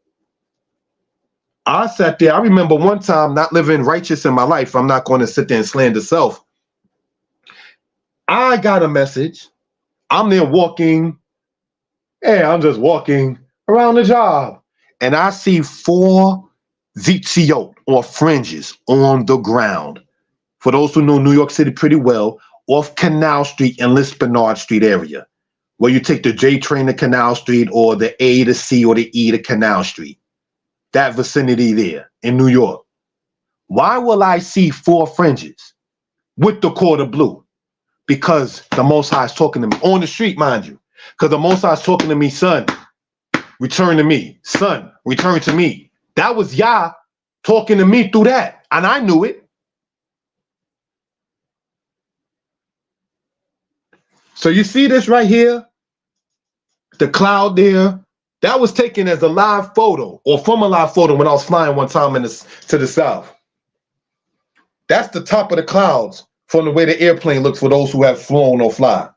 I sat there. I remember one time not living righteous in my life. I'm not going to sit there and slander self. I got a message. I'm there walking. Hey, I'm just walking around the job. And I see 4 zitziot, or fringes, on the ground. For those who know New York City pretty well, off Canal Street and Lispenard Street area, where you take the J train to Canal Street, or the A to C, or the E to Canal Street. That vicinity there in New York. Why will I see 4 fringes with the cord of blue? Because the Most High is talking to me on the street, mind you. Because the Most High is talking to me, son, return to me. Son, return to me. That was Yah talking to me through that. And I knew it. So you see this right here? The cloud there. That was taken as a live photo, or from a live photo when I was flying one time to the south. That's the top of the clouds from the way the airplane looks for those who have flown or fly.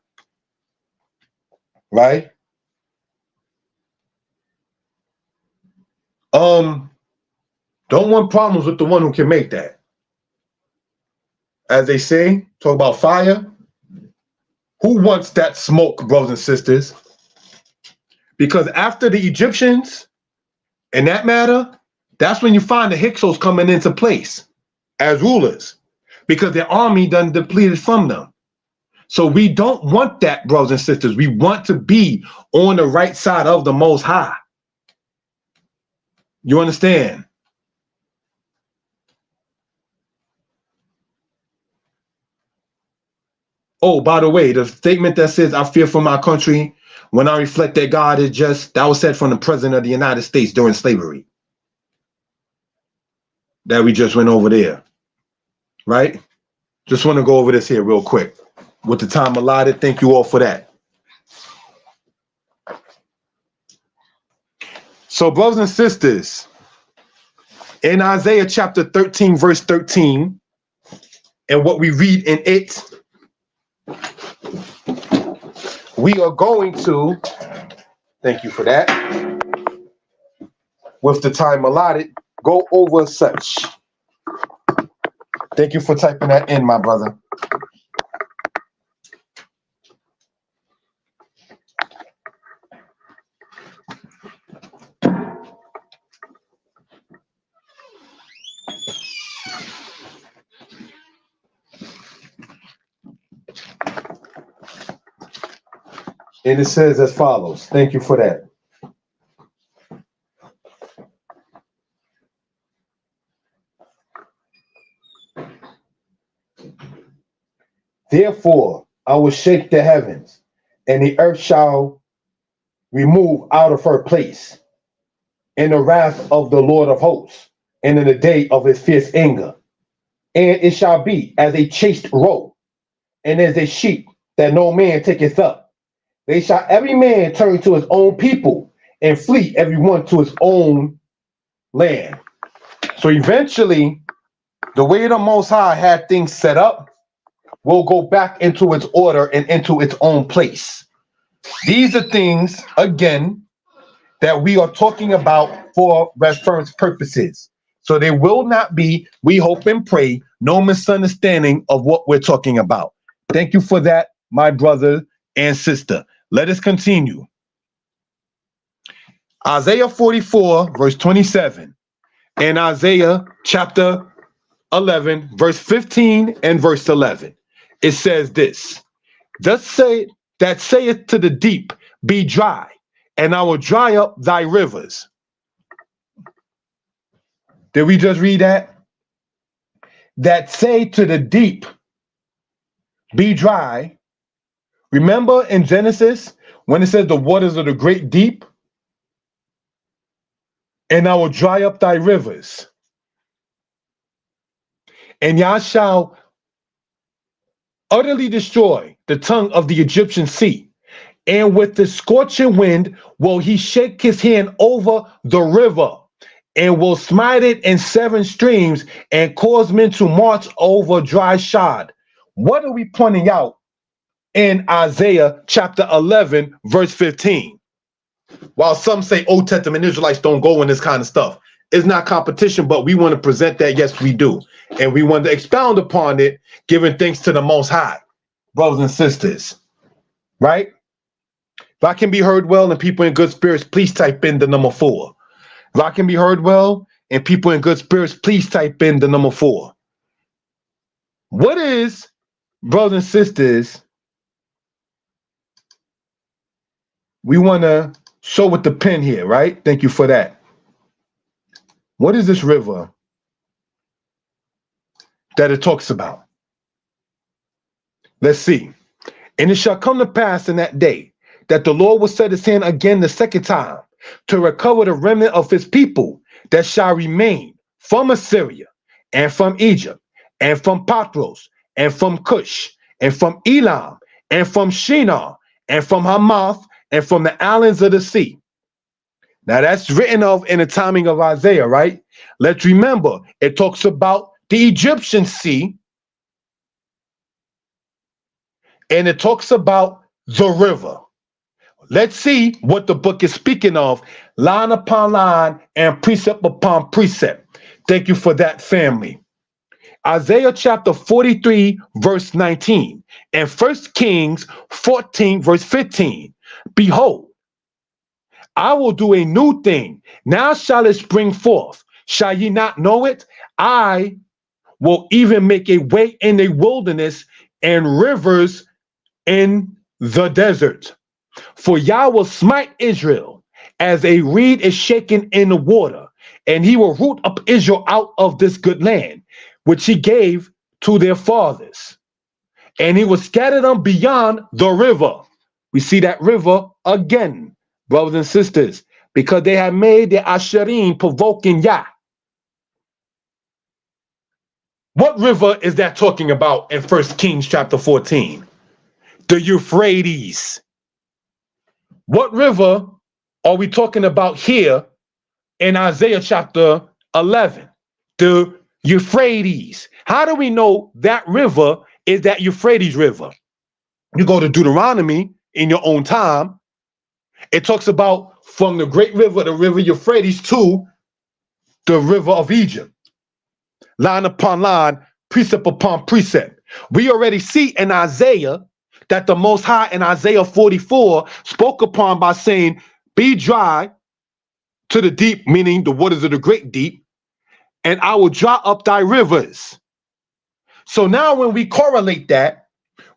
Right? Don't want problems with the one who can make that. As they say, talk about fire. Who wants that smoke, brothers and sisters? Because after the Egyptians, in that matter, that's when you find the Hyksos coming into place as rulers, because their army done depleted from them. So we don't want that, brothers and sisters. We want to be on the right side of the Most High. You understand? Oh, by the way, the statement that says, I fear for my country when I reflect that God is just, that was said from the President of the United States during slavery. That we just went over there, right? Just want to go over this here real quick. With the time allotted, thank you all for that. So, brothers and sisters, in Isaiah chapter 13, verse 13, and what we read in it, we are going to, thank you for that, with the time allotted, go over such. Thank you for typing that in, my brother. And it says as follows. Thank you for that. Therefore, I will shake the heavens, and the earth shall remove out of her place in the wrath of the Lord of hosts, and in the day of his fierce anger. And it shall be as a chaste roe, and as a sheep that no man taketh up. They shall every man turn to his own people, and flee every one to his own land. So eventually, the way the Most High had things set up will go back into its order and into its own place. These are things, again, that we are talking about for reference purposes. So there will not be, we hope and pray, no misunderstanding of what we're talking about. Thank you for that, my brother and sister. Let us continue. Isaiah 44, verse 27, and Isaiah chapter 11, verse 15 and verse 11. It says this, thus say that saith to the deep, be dry, and I will dry up thy rivers. Did we just read that? That say to the deep, be dry. Remember in Genesis, when it says the waters of the great deep, and I will dry up thy rivers. And Yah shall utterly destroy the tongue of the Egyptian sea. And with the scorching wind will he shake his hand over the river, and will smite it in 7 streams, and cause men to march over dry shod. What are we pointing out in Isaiah chapter 11, verse 15? While some say Old Testament Israelites don't go in this kind of stuff, it's not competition, but we want to present that, yes, we do. And we want to expound upon it, giving thanks to the Most High, brothers and sisters, right? If I can be heard well and people in good spirits, please type in the number 4. If I can be heard well and people in good spirits, please type in the number 4. What is, brothers and sisters, we want to show with the pen here, right? Thank you for that. What is this river that it talks about? Let's see. And it shall come to pass in that day that the Lord will set his hand again the second time to recover the remnant of his people that shall remain from Assyria and from Egypt and from Patros and from Cush and from Elam and from Shinar and from Hamath and from the islands of the sea. Now that's written of in the timing of Isaiah, right? Let's remember, it talks about the Egyptian sea, and it talks about the river. Let's see what the book is speaking of, line upon line and precept upon precept. Thank you for that, family. Isaiah chapter 43, verse 19, and 1 Kings 14, verse 15. Behold, I will do a new thing. Now shall it spring forth. Shall ye not know it? I will even make a way in the wilderness and rivers in the desert. For Yah will smite Israel as a reed is shaken in the water, and he will root up Israel out of this good land, which he gave to their fathers. And he will scatter them beyond the river. We see that river again, brothers and sisters, because they have made the Asherim provoking Yah. What river is that talking about in 1 Kings chapter 14? The Euphrates. What river are we talking about here in Isaiah chapter 11? The Euphrates. How do we know that river is that Euphrates river? You go to Deuteronomy in your own time. It talks about from the great river, the river Euphrates, to the river of Egypt. Line upon line, precept upon precept. We already see in Isaiah that the Most High in Isaiah 44 spoke upon by saying, be dry to the deep, meaning the waters of the great deep, and I will dry up thy rivers. So now when we correlate that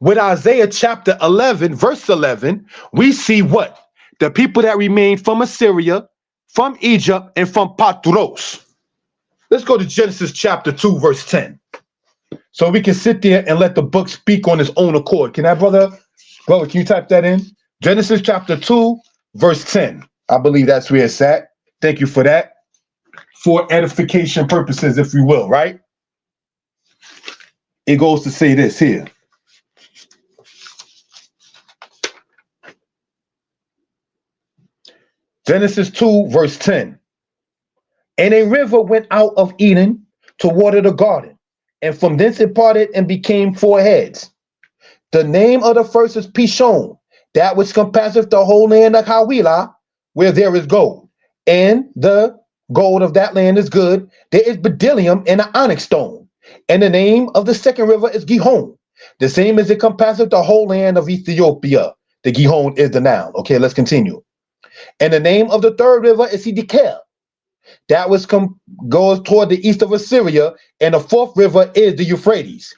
with Isaiah chapter 11, verse 11, we see what? The people that remained from Assyria, from Egypt, and from Patros. Let's go to Genesis chapter 2, verse 10. So we can sit there and let the book speak on its own accord. Can that, brother, can you type that in? Genesis chapter 2, verse 10. I believe that's where it's at. Thank you for that. For edification purposes, if we will, right? It goes to say this here. Genesis 2, verse 10. And a river went out of Eden to water the garden, and from thence it parted and became 4 heads. The name of the first is Pishon, that which compasseth the whole land of Havilah, where there is gold. And the gold of that land is good. There is bdellium and an onyx stone. And the name of the second river is Gihon. The same as it compasseth the whole land of Ethiopia. The Gihon is the noun. Okay, let's continue. And the name of the third river is Hiddekel. That which goes toward the east of Assyria. And the fourth river is the Euphrates.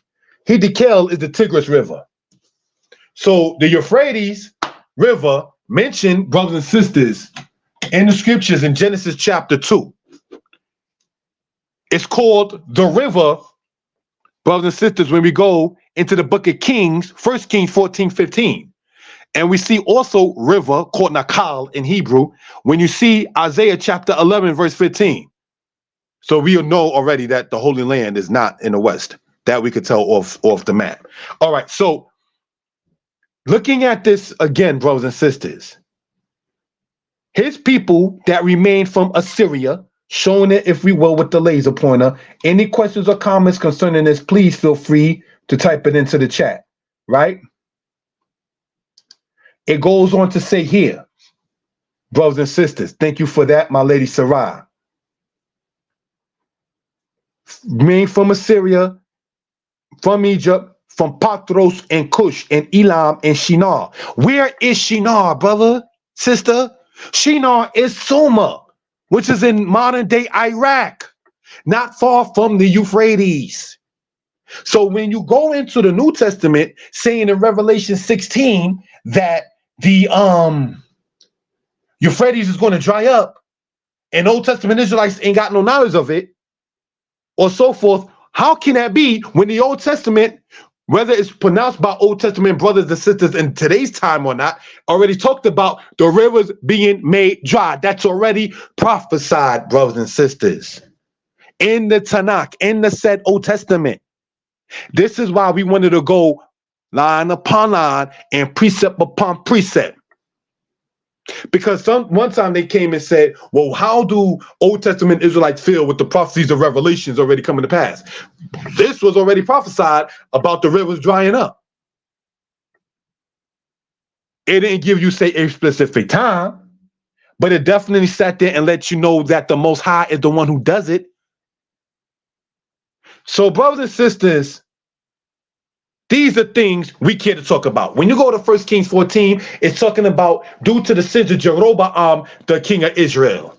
Hiddekel is the Tigris River. So the Euphrates River mentioned, brothers and sisters, in the scriptures in Genesis chapter 2. It's called the river, brothers and sisters, when we go into the book of Kings, 1 Kings 14:15. And we see also river called Nakal in Hebrew when you see Isaiah chapter 11, verse 15. So we'll know already that the Holy Land is not in the west. That we could tell off the map. All right, so looking at this again, brothers and sisters, his people that remain from Assyria, showing it, if we will, with the laser pointer. Any questions or comments concerning this, please feel free to type it into the chat, right? It goes on to say here, brothers and sisters, thank you for that, my lady Sarai. Remain from Assyria, from Egypt, from Patros and Cush and Elam and Shinar. Where is Shinar, brother, sister? Shinar is Sumer, which is in modern day Iraq, not far from the Euphrates. So when you go into the New Testament, saying in Revelation 16 that the Euphrates is going to dry up, and Old Testament Israelites ain't got no knowledge of it, or so forth, how can that be when the Old Testament, whether it's pronounced by Old Testament brothers and sisters in today's time or not, already talked about the rivers being made dry? That's already prophesied, brothers and sisters, in the Tanakh, in the said Old Testament. This is why we wanted to go line upon line and precept upon precept. Because one time they came and said, well, how do Old Testament Israelites feel with the prophecies of Revelations already coming to pass? This was already prophesied about the rivers drying up. It didn't give you, say, a specific time, but it definitely sat there and let you know that the Most High is the one who does it. So, brothers and sisters, these are things we care to talk about. When you go to 1 Kings 14, it's talking about due to the sins of Jeroboam, the king of Israel.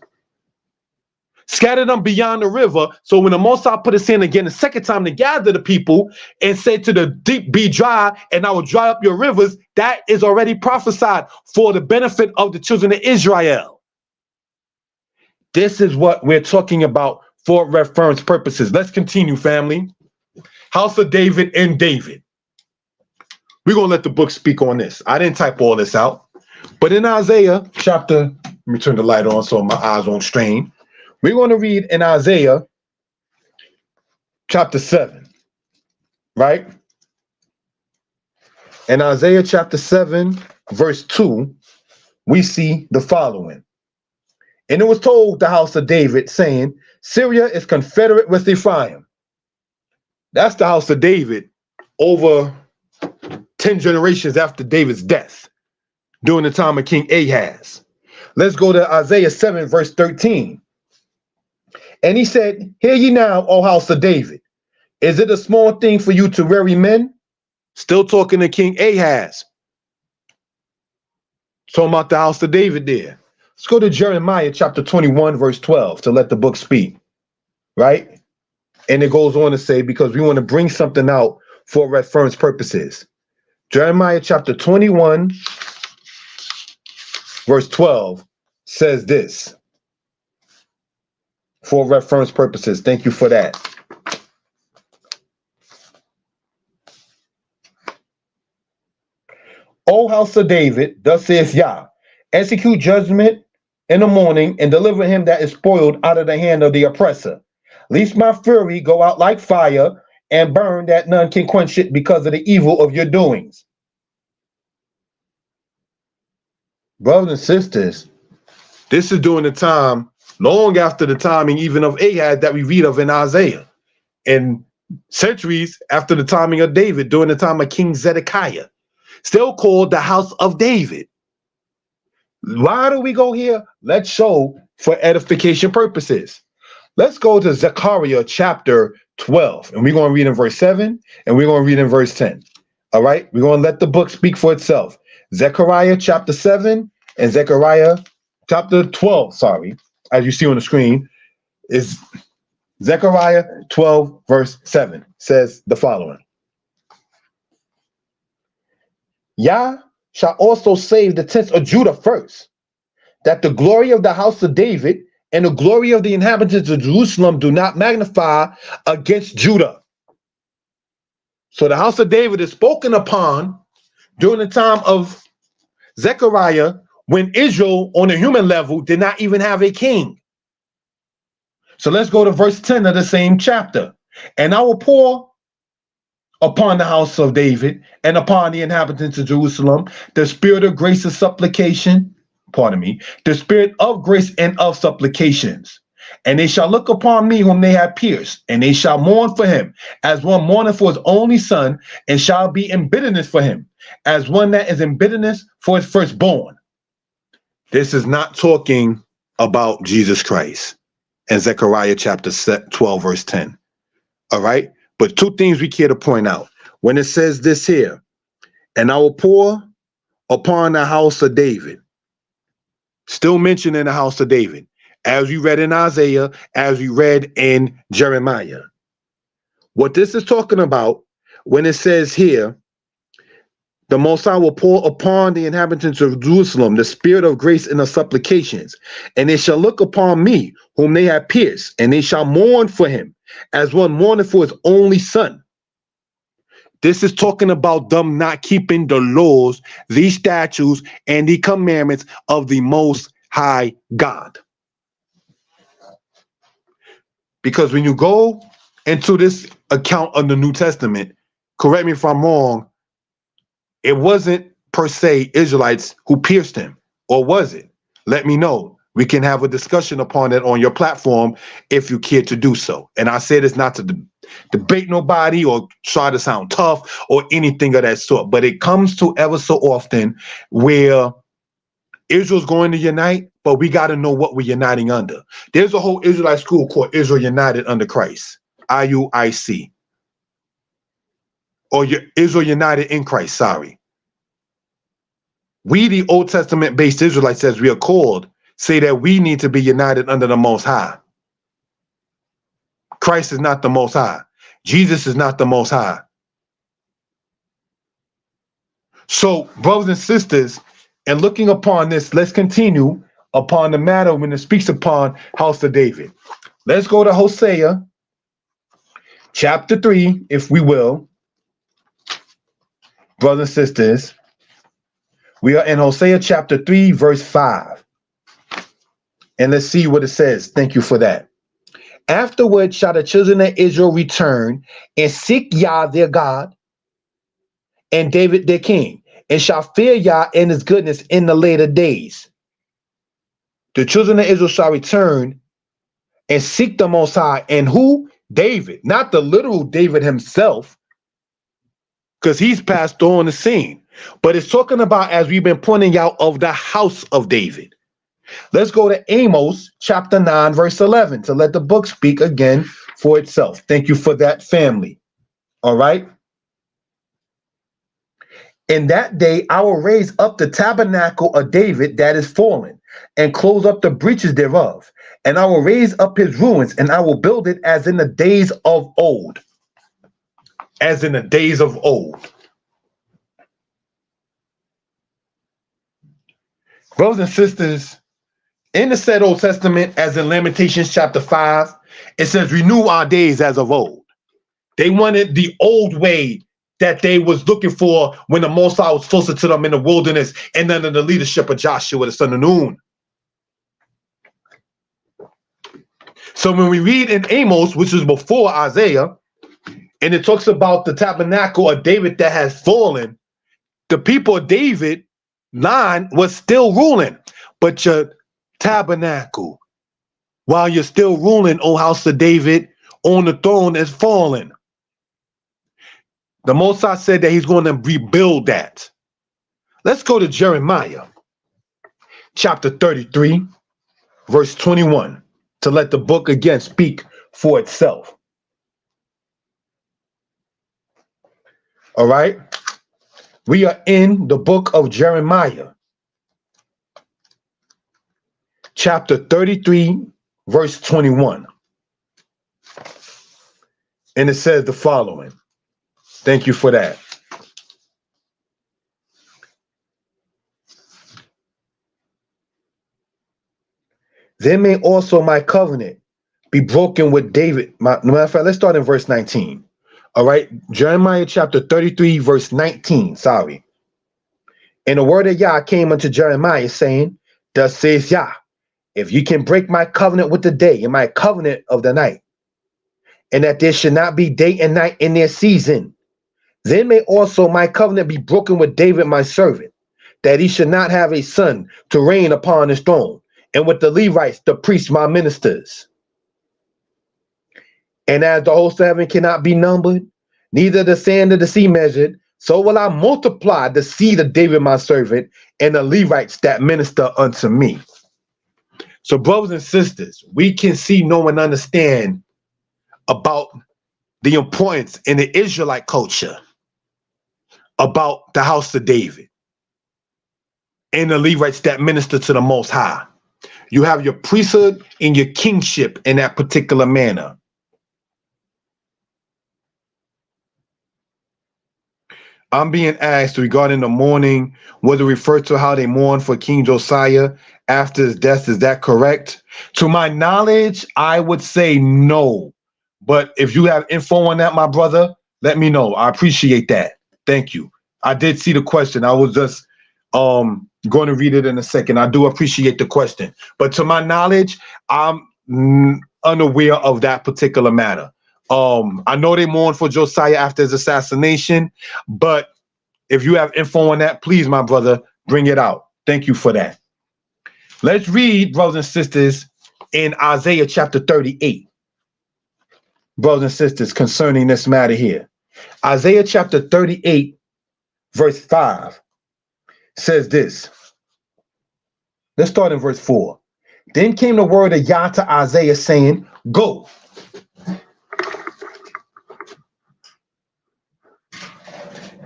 Scattered them beyond the river. So when the Most High put us in again the second time to gather the people and say to the deep, be dry, and I will dry up your rivers, that is already prophesied for the benefit of the children of Israel. This is what we're talking about for reference purposes. Let's continue, family. House of David and David. We're going to let the book speak on this. I didn't type all this out. But in Isaiah chapter, let me turn the light on so my eyes won't strain. We're going to read in Isaiah chapter 7, right? In Isaiah chapter 7, verse 2, we see the following. And it was told the house of David, saying, Syria is confederate with Ephraim. That's the house of David over 10 generations after David's death, during the time of King Ahaz. Let's go to Isaiah 7, verse 13. And he said, Hear ye now, O house of David. Is it a small thing for you to weary men? Still talking to King Ahaz. Talking about the house of David there. Let's go to Jeremiah chapter 21, verse 12 to let the book speak, right? And it goes on to say, because we want to bring something out for reference purposes. Jeremiah chapter 21, verse 12 says this for reference purposes. Thank you for that. O house of David, thus says Yah, execute judgment in the morning and deliver him that is spoiled out of the hand of the oppressor. Lest my fury go out like fire and burn that none can quench it because of the evil of your doings. Brothers and sisters, this is during the time, long after the timing even of Ahaz that we read of in Isaiah, and centuries after the timing of David, during the time of King Zedekiah, still called the house of David. Why do we go here? Let's show for edification purposes. Let's go to Zechariah chapter 12, and we're going to read in verse 7, and we're going to read in verse 10. All right? We're going to let the book speak for itself. Zechariah chapter 7 and Zechariah chapter 12, as you see on the screen, is Zechariah 12, verse 7, says the following. Yah shall also save the tents of Judah first, that the glory of the house of David and the glory of the inhabitants of Jerusalem do not magnify against Judah. So the house of David is spoken upon during the time of Zechariah, when Israel on a human level did not even have a king. So let's go to verse 10 of the same chapter. And I will pour upon the house of David and upon the inhabitants of Jerusalem the spirit of grace and supplication, the spirit of grace and of supplications. And they shall look upon me whom they have pierced, and they shall mourn for him, as one mourneth for his only son, and shall be in bitterness for him, as one that is in bitterness for his firstborn. This is not talking about Jesus Christ in Zechariah chapter 12, verse 10. All right? But two things we care to point out. When it says this here, and I will pour upon the house of David, still mentioning the house of David, as we read in Isaiah, as we read in Jeremiah. What this is talking about, when it says here, the Most High will pour upon the inhabitants of Jerusalem the spirit of grace and of supplications, and they shall look upon me whom they have pierced, and they shall mourn for him, as one mourneth for his only son. This is talking about them not keeping the laws, the statutes, and the commandments of the Most High God. Because when you go into this account of the New Testament, correct me if I'm wrong, it wasn't per se Israelites who pierced him, or was it? Let me know. We can have a discussion upon it on your platform if you care to do so. And I say this not to debate nobody or try to sound tough or anything of that sort, but it comes to ever so often where Israel's going to unite, but we got to know what we're uniting under. There's a whole Israelite school called Israel United under Christ, IUIC. Or Israel United in Christ, sorry. We, the Old Testament-based Israelites, as we are called, say that we need to be united under the Most High. Christ is not the Most High. Jesus is not the Most High. So, brothers and sisters, and looking upon this, let's continue upon the matter when it speaks upon house of David. Let's go to Hosea, chapter 3, if we will. brothers and sisters, we are in Hosea chapter 3, verse 5. And let's see what it says. Thank you for that. Afterward shall the children of Israel return and seek Yah their God and David their king, and shall fear Yah and his goodness in the later days. The children of Israel shall return and seek the Most High. And who? David, not the literal David himself, because he's passed on the scene. But it's talking about, as we've been pointing out, of the house of David. Let's go to Amos chapter 9, verse 11, to let the book speak again for itself. Thank you for that, family. All right. In that day, I will raise up the tabernacle of David that is fallen, and close up the breaches thereof. And I will raise up his ruins, and I will build it as in the days of old. As in the days of old. Brothers and sisters, in the said Old Testament, as in Lamentations chapter 5, it says, renew our days as of old. They wanted the old way that they was looking for when the Most High was closer to them in the wilderness and under the leadership of Joshua, the son of Nun. So when we read in Amos, which is before Isaiah, and it talks about the tabernacle of David that has fallen, the people of David line was still ruling, but your tabernacle, while you're still ruling, O house of David, on the throne is fallen. The Most High said that he's going to rebuild that. Let's go to Jeremiah chapter 33, verse 21, to let the book again speak for itself. All right. We are in the book of Jeremiah, chapter 33, verse 21. And it says the following. Thank you for that. Then may also my covenant be broken with David. No matter of fact, let's start in verse 19. All right, Jeremiah chapter 33, verse 19. Sorry. And the word of Yah came unto Jeremiah, saying, thus says Yah, if you can break my covenant with the day and my covenant of the night, and that there should not be day and night in their season, then may also my covenant be broken with David my servant, that he should not have a son to reign upon his throne, and with the Levites, the priests, my ministers. And as the host of heaven cannot be numbered, neither the sand of the sea measured, so will I multiply the seed of David my servant, and the Levites that minister unto me. So, brothers and sisters, we can see, know, and understand about the importance in the Israelite culture about the house of David and the Levites that minister to the Most High. You have your priesthood and your kingship in that particular manner. I'm being asked regarding the mourning, whether it refers to how they mourn for King Josiah after his death. Is that correct? To my knowledge, I would say no. But if you have info on that, my brother, let me know. I appreciate that. Thank you. I did see the question. I was just going to read it in a second. I do appreciate the question. But to my knowledge, I'm unaware of that particular matter. I know they mourn for Josiah after his assassination, but if you have info on that, please, my brother, bring it out. Thank you for that. Let's read, brothers and sisters, in Isaiah chapter 38. Brothers and sisters, concerning this matter here. Isaiah chapter 38, verse 5 says this. Let's start in verse 4. Then came the word of Yah to Isaiah, saying, go.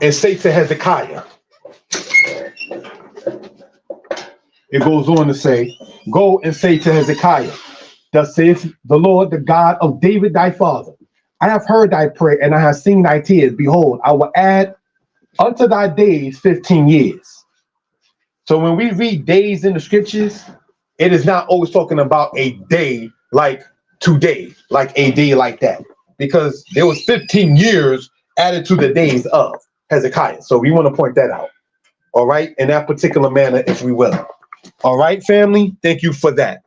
And say to Hezekiah. It goes on to say, go and say to Hezekiah, thus saith the Lord, the God of David thy father, I have heard thy prayer, and I have seen thy tears. Behold, I will add unto thy days 15 years. So when we read days in the scriptures, it is not always talking about a day like today, like a day like that, because there was 15 years added to the days of. Hezekiah. So we want to point that out. All right, in that particular manner, if we will. All right, family, thank you for that.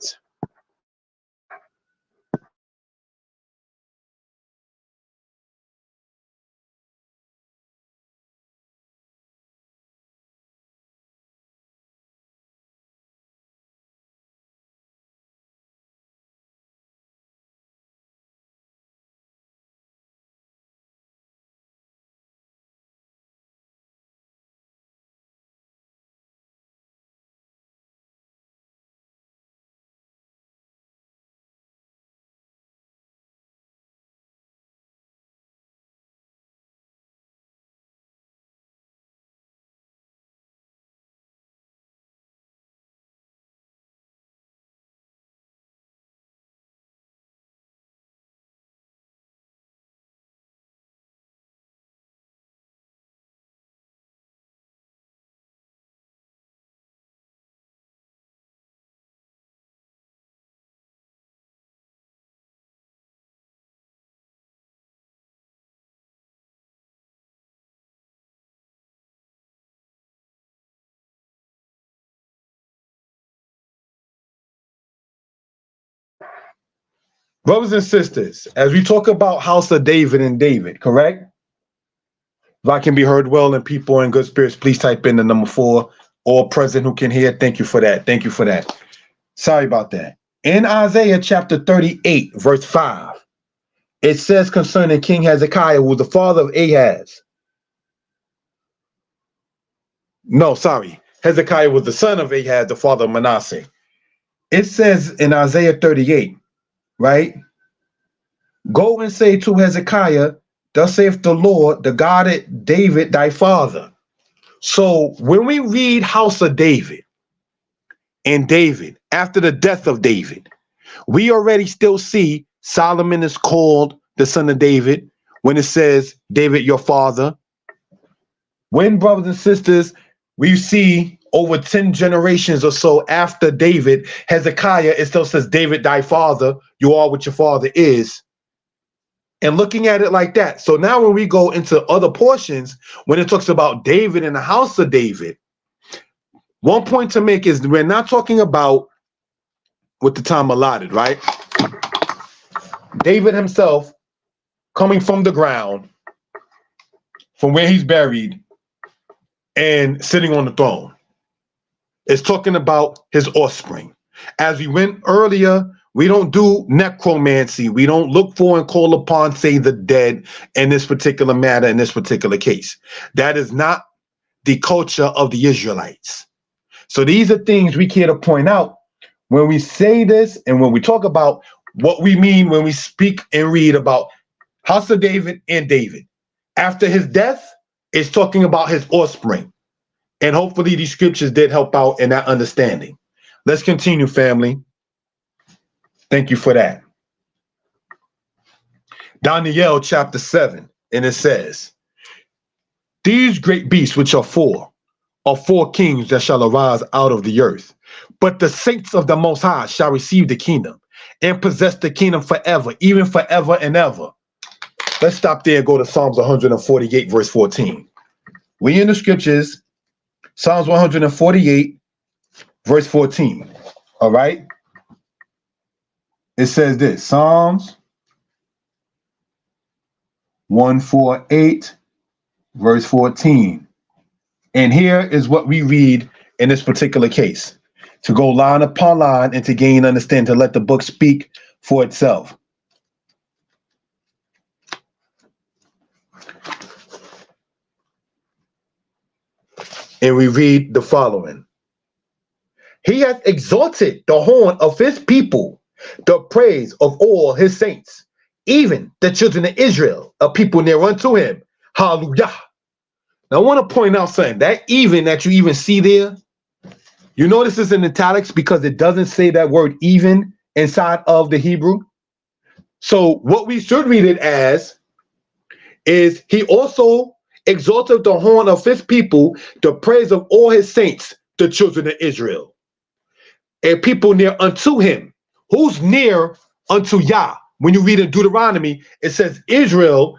Brothers and sisters, as we talk about House of David and David, correct? If I can be heard well and people in good spirits, please type in the number 4. All present who can hear, thank you for that. Thank you for that. Sorry about that. In Isaiah chapter 38, verse 5, it says concerning King Hezekiah, who was the father of Ahaz. No, sorry. Hezekiah was the son of Ahaz, the father of Manasseh. It says in Isaiah 38, right? Go and say to Hezekiah, thus saith the Lord, the God of David, thy father. So when we read House of David and David, after the death of David, we already still see Solomon is called the son of David when it says David, your father. When, brothers and sisters, we see over 10 generations or so after David, Hezekiah, it still says David, thy father, you are what your father is. And looking at it like that. So now when we go into other portions, when it talks about David and the house of David, one point to make is we're not talking about with the time allotted, right? David himself coming from the ground, from where he's buried, and sitting on the throne. It's talking about his offspring. As we went earlier, we don't do necromancy. We don't look for and call upon, say, the dead in this particular matter, in this particular case. That is not the culture of the Israelites. So these are things we care to point out when we say this and when we talk about what we mean when we speak and read about House of David and David. After his death, it's talking about his offspring. And hopefully these scriptures did help out in that understanding. Let's continue, family. Thank you for that. Daniel chapter 7, and it says, these great beasts which are 4 kings that shall arise out of the earth. But the saints of the Most High shall receive the kingdom and possess the kingdom forever, even forever and ever. Let's stop there and go to Psalms 148, verse 14. We in the scriptures, Psalms 148, verse 14. All right. It says this, Psalms 148, verse 14. And here is what we read in this particular case. To go line upon line and to gain understanding, to let the book speak for itself. And we read the following. He hath exalted the horn of his people, the praise of all his saints, even the children of Israel, a people near unto him. Hallelujah. Now I want to point out something. That even that you even see there, you notice it's in italics because it doesn't say that word even inside of the Hebrew. So what we should read it as is he also exalted the horn of his people, the praise of all his saints, the children of Israel, a people near unto him. Who's near unto Yah? When you read in Deuteronomy, it says Israel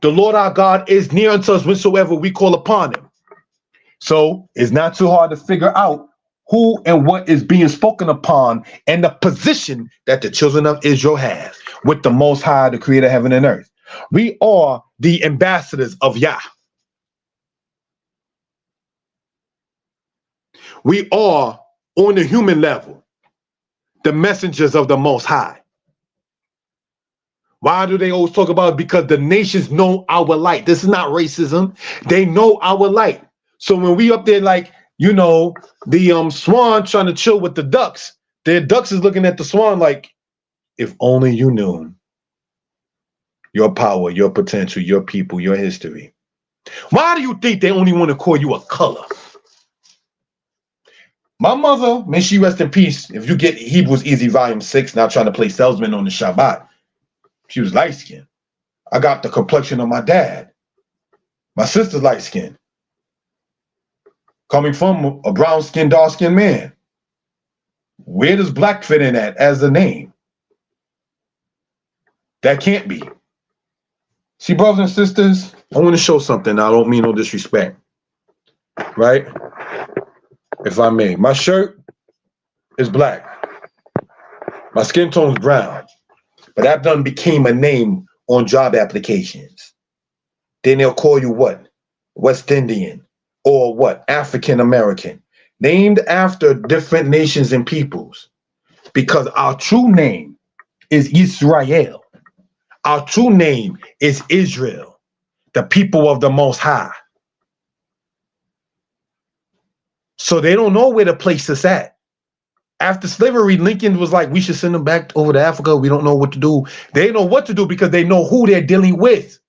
The Lord our God is near unto us whensoever we call upon him. So it's not too hard to figure out who and what is being spoken upon and the position that the children of Israel have with the Most High, the creator of heaven and earth. We are the ambassadors of Yah. We are, on the human level, the messengers of the Most High. Why do they always talk about it? Because the nations know our light. This is not racism. They know our light. So when we up there like, you know, the swan trying to chill with the ducks, the ducks is looking at the swan like, if only you knew your power, your potential, your people, your history. Why do you think they only want to call you a color? My mother, may she rest in peace, if you get Hebrews Easy Volume 6, now trying to play salesman on the Shabbat, she was light-skinned. I got the complexion of my dad. My sister's light-skinned. Coming from a brown-skinned, dark-skinned man. Where does black fit in at as a name? That can't be. See, brothers and sisters, I want to show something. I don't mean no disrespect. Right? If I may. My shirt is black. My skin tone is brown. But that done became a name on job applications. Then they'll call you what? West Indian. Or what? African American. Named after different nations and peoples. Because our true name is Israel. Our true name is Israel. The people of the Most High. So they don't know where to place us at. After slavery, Lincoln was like, we should send them back over to Africa. We don't know what to do. They know what to do because they know who they're dealing with.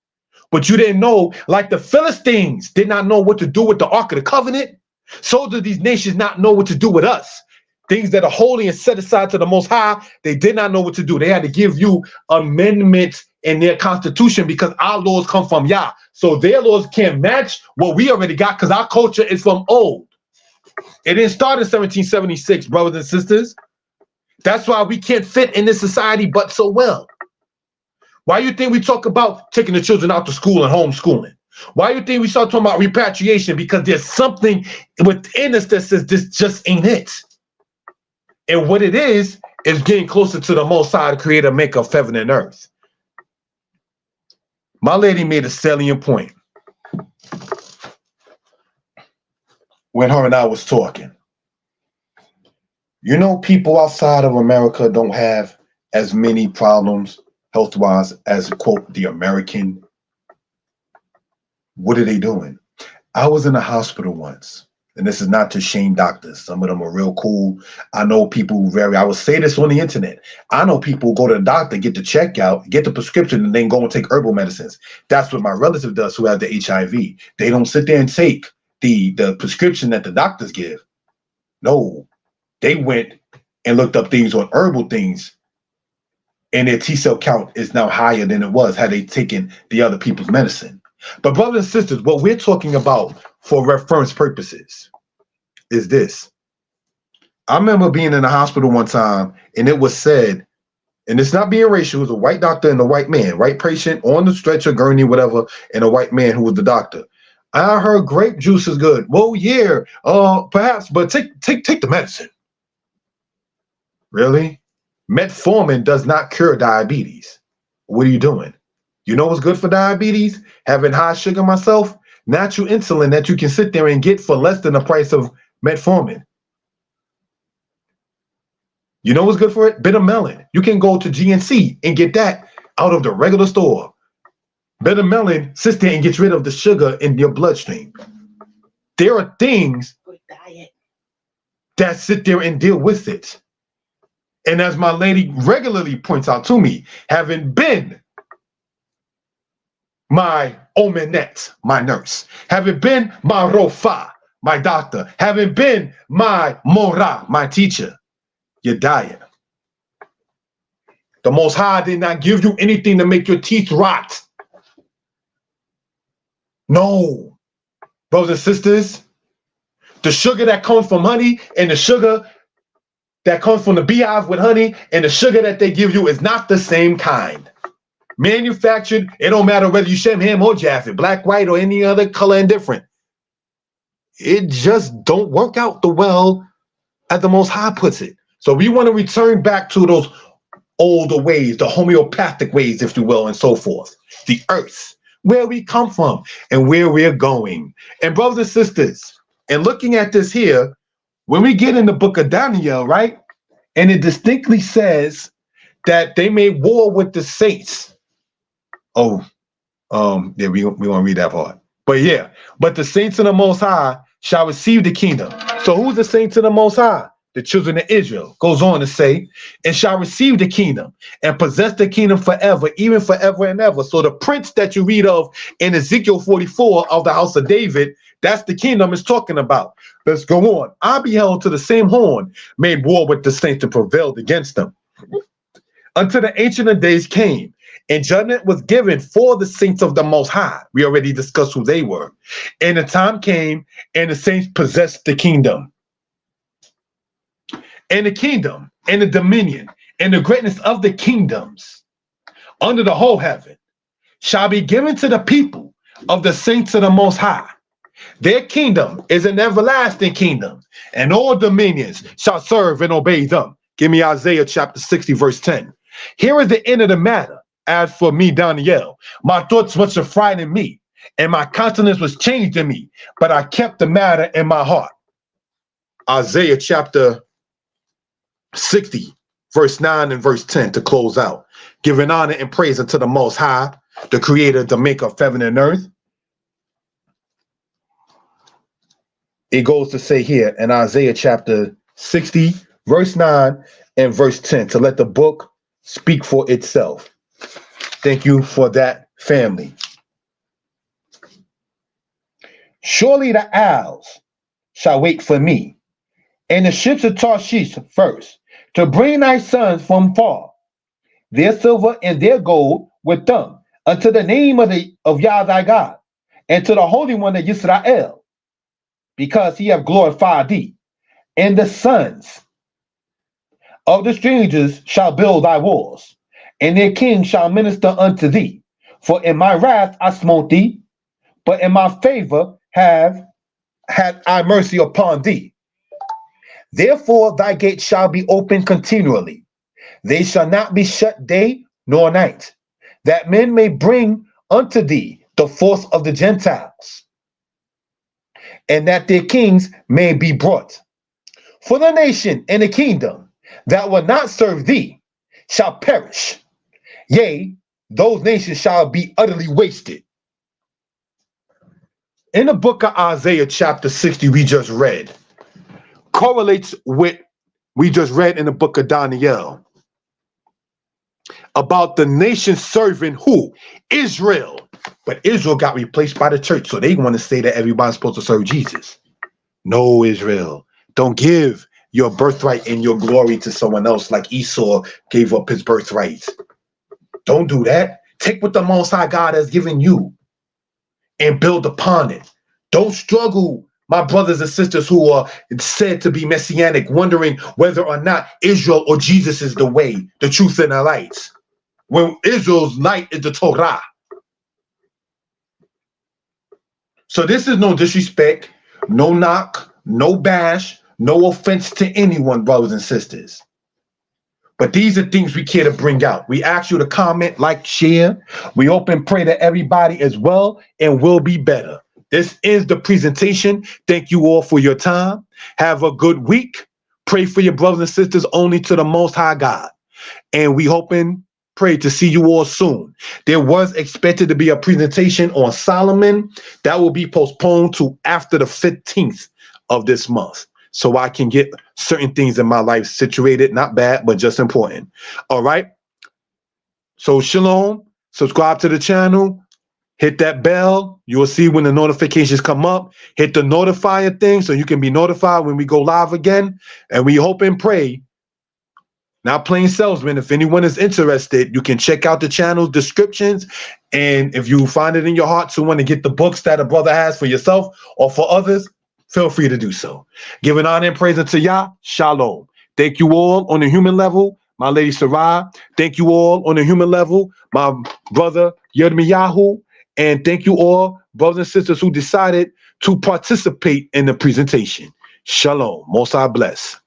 But you didn't know, like the Philistines did not know what to do with the Ark of the Covenant. So do these nations not know what to do with us. Things that are holy and set aside to the Most High, they did not know what to do. They had to give you amendments in their constitution because our laws come from Yah. So their laws can't match what we already got because our culture is from old. It didn't start in 1776, brothers and sisters. That's why we can't fit in this society but so well. Why you think we talk about taking the children out to school and homeschooling? Why you think we start talking about repatriation? Because there's something within us that says this just ain't it. And what it is getting closer to the Most High, the creator, maker of heaven and earth. My lady made a salient point when her and I was talking. You know, people outside of America don't have as many problems health-wise as, quote, the American. What are they doing? I was in a hospital once, and this is not to shame doctors. Some of them are real cool. I know people I will say this on the internet. I know people go to the doctor, get the checkout, get the prescription, and then go and take herbal medicines. That's what my relative does who has the HIV. They don't sit there and take the prescription that the doctors give. No, they went and looked up things on herbal things, and their T-cell count is now higher than it was had they taken the other people's medicine. But brothers and sisters, what we're talking about for reference purposes is this. I remember being in the hospital one time, and it was said, and it's not being racial, it was a white doctor and a white man, white patient on the stretcher, gurney, whatever, and a white man who was the doctor. I heard grape juice is good. Well, yeah, perhaps, but take the medicine. Really? Metformin does not cure diabetes. What are you doing? You know what's good for diabetes? Having high sugar myself? Natural insulin that you can sit there and get for less than the price of metformin. You know what's good for it? Bitter melon. You can go to GNC and get that out of the regular store. Bitter melon sits there and gets rid of the sugar in your bloodstream. There are things that sit there and deal with it. And as my lady regularly points out to me, having been my omenette, my nurse, having been my rofa, my doctor, having been my mora, my teacher, your diet. The Most High did not give you anything to make your teeth rot. No, brothers and sisters, the sugar that comes from honey and the sugar that comes from the beehive with honey and the sugar that they give you is not the same kind. manufactured. It don't matter whether you Shem, Ham, or Japheth, black, white, or any other color indifferent. It just don't work out the well as the Most High puts it. So we want to return back to those older ways, the homeopathic ways, if you will, and so forth. The earth, where we come from and where we're going. And brothers and sisters, and looking at this here, when we get in the book of Daniel, right? And it distinctly says that they made war with the saints. Oh, yeah, we want to read that part. But yeah, but the saints of the Most High shall receive the kingdom. So who's the saints of the Most High? The children of Israel. Goes on to say, and shall receive the kingdom and possess the kingdom forever, even forever and ever. So the prince that you read of in Ezekiel 44 of the house of David, that's the kingdom it's talking about. Let's go on. I beheld to the same horn, made war with the saints and prevailed against them. Until the Ancient of Days came, and judgment was given for the saints of the Most High. We already discussed who they were. And the time came, and the saints possessed the kingdom. And the kingdom, and the dominion, and the greatness of the kingdoms under the whole heaven shall be given to the people of the saints of the Most High. Their kingdom is an everlasting kingdom, and all dominions shall serve and obey them. Give me Isaiah chapter 60, verse 10. Here is the end of the matter. As for me, Daniel, my thoughts once were frightened me, and my countenance was changed in me, but I kept the matter in my heart. Isaiah chapter 60, verse 9 and verse 10 to close out. Giving honor and praise unto the Most High, the creator, the maker of heaven and earth. It goes to say here in Isaiah chapter 60, verse 9 and verse 10, to let the book speak for itself. Thank you for that, family. Surely the owls shall wait for me, and the ships of Tarshish first, to bring thy sons from far, their silver and their gold with them, unto the name of Yah thy God, and to the Holy One of Israel, because he have glorified thee. And the sons of the strangers shall build thy walls, and their king shall minister unto thee. For in my wrath I smote thee, but in my favor had I mercy upon thee. Therefore thy gates shall be open continually. They shall not be shut day nor night, that men may bring unto thee the force of the Gentiles, and that their kings may be brought. For the nation and the kingdom that will not serve thee shall perish. Yea, those nations shall be utterly wasted. In the book of Isaiah chapter 60 we just read, correlates with we just read in the book of Daniel about the nation serving who? Israel. But Israel got replaced by the church, so they want to say that everybody's supposed to serve Jesus. No, Israel, don't give your birthright and your glory to someone else like Esau gave up his birthright. Don't do that. Take what the Most High God has given you and build upon it. Don't struggle, my brothers and sisters who are said to be messianic, wondering whether or not Israel or Jesus is the way, the truth, and the light. When Israel's light is the Torah. So this is no disrespect, no knock, no bash, no offense to anyone, brothers and sisters. But these are things we care to bring out. We ask you to comment, like, share. We hope and pray that everybody is well and will be better. This is the presentation. Thank you all for your time. Have a good week. Pray for your brothers and sisters only to the Most High God. And we hope and pray to see you all soon. There was expected to be a presentation on Solomon. That will be postponed to after the 15th of this month, so I can get certain things in my life situated. Not bad, but just important. All right. So shalom. Subscribe to the channel. Hit that bell. You will see when the notifications come up. Hit the notifier thing so you can be notified when we go live again. And we hope and pray. Not plain salesman. If anyone is interested, you can check out the channel's descriptions. And if you find it in your heart to want to get the books that a brother has for yourself or for others, feel free to do so. Giving honor and praise unto Yah. Shalom. Thank you all on the human level. my lady Sarah. Thank you all on the human level, my brother Yirmiyahu. And thank you all, brothers and sisters who decided to participate in the presentation. Shalom. Most I bless.